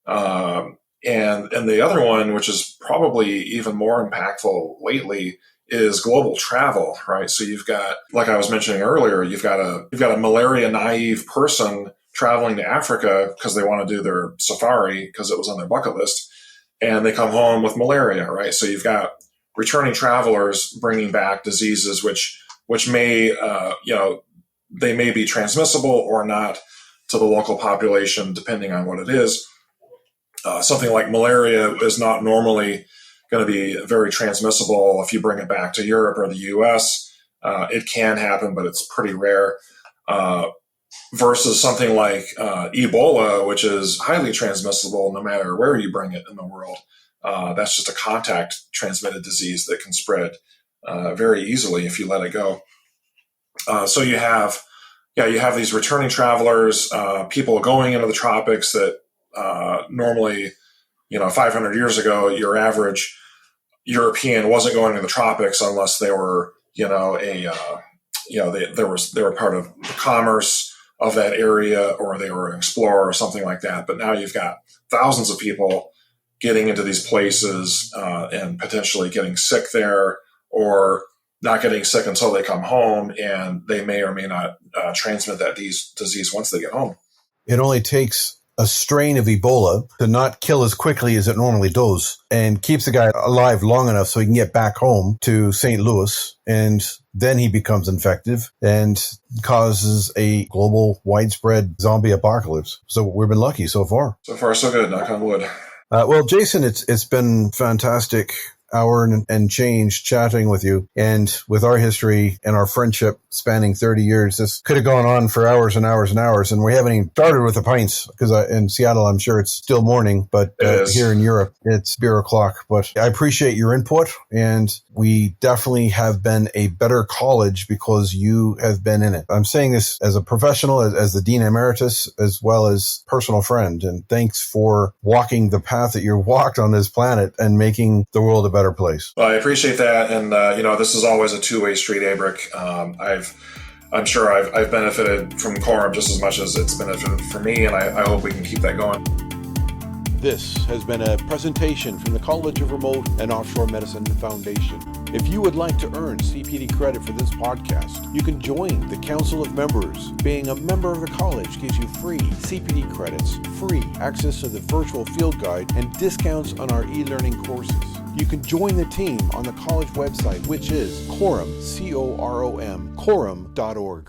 [SPEAKER 2] And the other one, which is probably even more impactful lately, is global travel, right? So you've got, like I was mentioning earlier, you've got a malaria naive person traveling to Africa because they want to do their safari because it was on their bucket list, and they come home with malaria, right? So you've got returning travelers bringing back diseases which may, they may be transmissible or not to the local population, depending on what it is. Something like malaria is not normally going to be very transmissible if you bring it back to Europe or the US. It can happen, but it's pretty rare. Versus something like Ebola, which is highly transmissible no matter where you bring it in the world. That's just a contact transmitted disease that can spread very easily if you let it go. So you have these returning travelers, people going into the tropics that normally, 500 years ago, your average European wasn't going to the tropics unless they were, they were part of the commerce of that area, or they were an explorer or something like that. But now you've got thousands of people getting into these places and potentially getting sick there, or not getting sick until they come home, and they may or may not transmit that disease once they get home.
[SPEAKER 1] It only takes a strain of Ebola to not kill as quickly as it normally does, and keeps the guy alive long enough so he can get back home to St. Louis, and then he becomes infective and causes a global widespread zombie apocalypse. So we've been lucky so far.
[SPEAKER 2] So far, so good. Knock on wood.
[SPEAKER 1] Well, Jason, it's been fantastic hour and change chatting with you, and with our history and our friendship spanning 30 years, this could have gone on for hours and hours and hours, and we haven't even started with the pints, because in Seattle, I'm sure it's still morning, but here in Europe, it's beer o'clock. But I appreciate your input, and we definitely have been a better college because you have been in it. I'm saying this as a professional, as the Dean Emeritus, as well as personal friend, and thanks for walking the path that you walked on this planet and making the world a better place.
[SPEAKER 2] Well, I appreciate that. And, this is always a two-way street, Aebhric. I'm sure I've benefited from CoROM just as much as it's benefited for me, and I hope we can keep that going.
[SPEAKER 3] This has been a presentation from the College of Remote and Offshore Medicine Foundation. If you would like to earn CPD credit for this podcast, you can join the Council of Members. Being a member of the college gives you free CPD credits, free access to the virtual field guide, and discounts on our e-learning courses. You can join the team on the college website, which is CoROM, CoROM, corom.org.